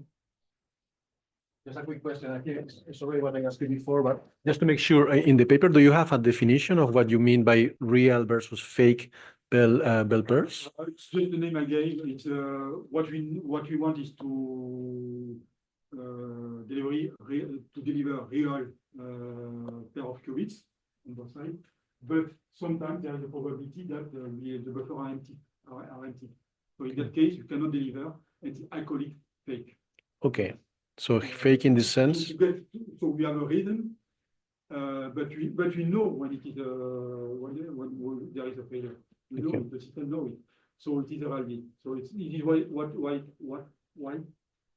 Just a quick question. I think sorry what I asked you before, but just to make sure, in the paper, do you have a definition of what you mean by real versus fake bell pairs? It's just the name I gave. It's what we want is to to deliver real pair of qubits on both sides. But sometimes there is a probability that the buffer are empty. So in that case, you cannot deliver, and I call it fake. Okay, so fake in this sense. So we have a reason, but we know when it is when there is a failure. We know it, the system knows it. So it is a valid. So it is why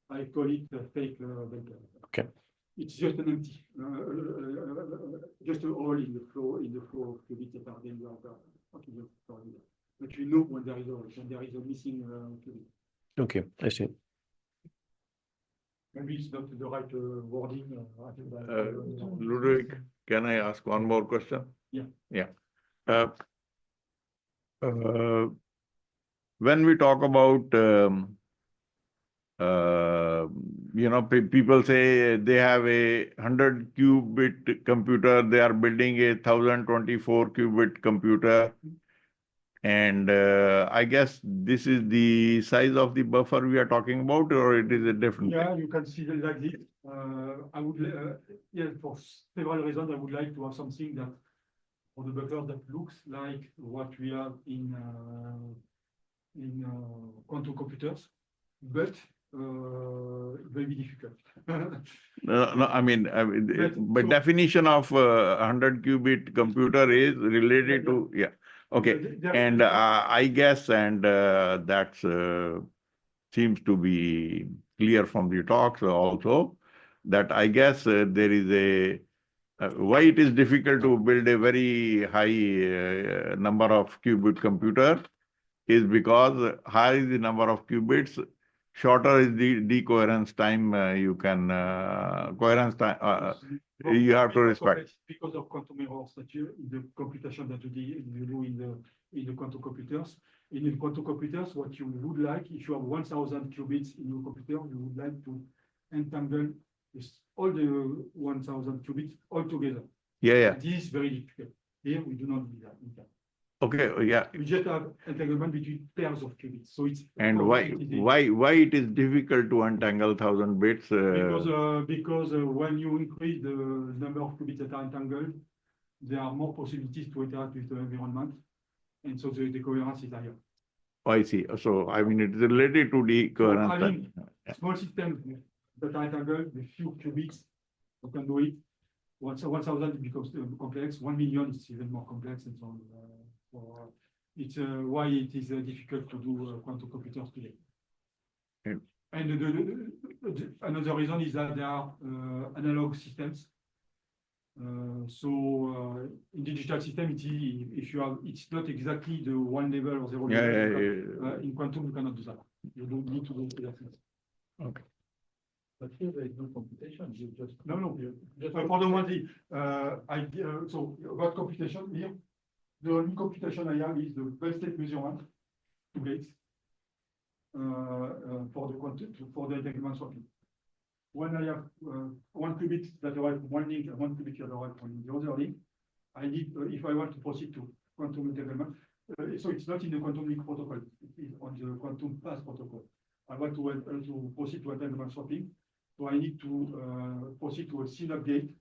I call it a fake vector. Okay. It's just an empty, just a hole in the flow of qubits that are being but we know when there is a missing qubit. Okay, I see. Maybe it's not the right wording. Ludovic, can I ask one more question? Yeah. Yeah. When we talk about, people say they have a 100 qubit computer, they are building a 1024 qubit computer. And I guess this is the size of the buffer we are talking about, or it is a different? Yeah, you can see it like this. I would, for several reasons, I would like to have something that, for the buffer that looks like what we have in quantum computers, but very difficult. No, I mean, but definition of 100 qubit computer is related to, yeah. Okay, and I guess, and that seems to be clear from the talks also, that I guess there is a, why it is difficult to build a very high number of qubit computer is because higher is the number of qubits, shorter is the decoherence time you can, coherence time, you have to respect. Because of quantum errors that you, in the computation that you do in the quantum computers. In the quantum computers, what you would like, if you have 1,000 qubits in your computer, you would like to entangle all the 1,000 qubits all together. Yeah. This is very difficult. Here we do not do that. Okay, yeah. We just have entanglement between pairs of qubits. So it's why it is difficult to untangle 1,000 bits? Because when you increase the number of qubits that are entangled, there are more possibilities to interact with the environment, and so the coherence is higher. I see. So I mean, it is related to the coherence. So, I mean, small systems that are entangled with few qubits, you can do it. 1,000 becomes complex. 1 million is even more complex, and so on. It's why it is difficult to do quantum computers today. Yeah. And another reason is that there are analog systems. So in digital system, if you have, it's not exactly the one level or zero level. In quantum, you cannot do that. You don't need to do that. Okay. But here there is no computation. You just Just for the one thing, so about computation here. The only computation I have is the best state measurement, 2 gates, for the entanglement swapping. When I have 1 qubit that arrives from one link and 1 qubit that arrives from the other link, I need, if I want to proceed to quantum entanglement, so it's not in the quantum link protocol, it is on the quantum path protocol. I want to proceed to entanglement swapping, so I need to proceed to a synapse gate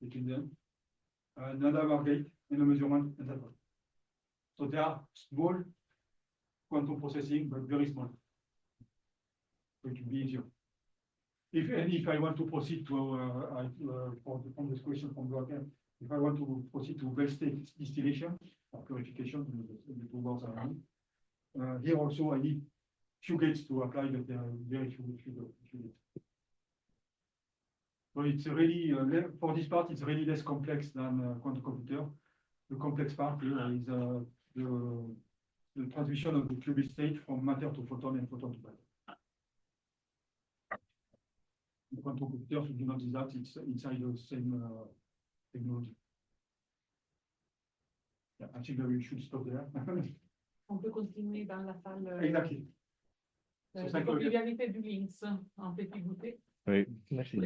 between them, another gate, and a measurement, and that's all. So they are small quantum processing, but very small. So it will be easier. If I want to proceed to, from this question from Ludovic, if I want to proceed to well state distillation or purification, the 2 words are on. Here also I need few gates to apply, but there are very few gates. So it's really, for this part, it's really less complex than quantum computer. The complex part here is the transmission of the qubit state from matter to photon and photon to matter. The quantum computers do not do that, it's inside the same technology. Yeah, I think we should stop there. On peut continuer dans la salle Exactly. de convivialité du Links en petit goûter. Oui, merci.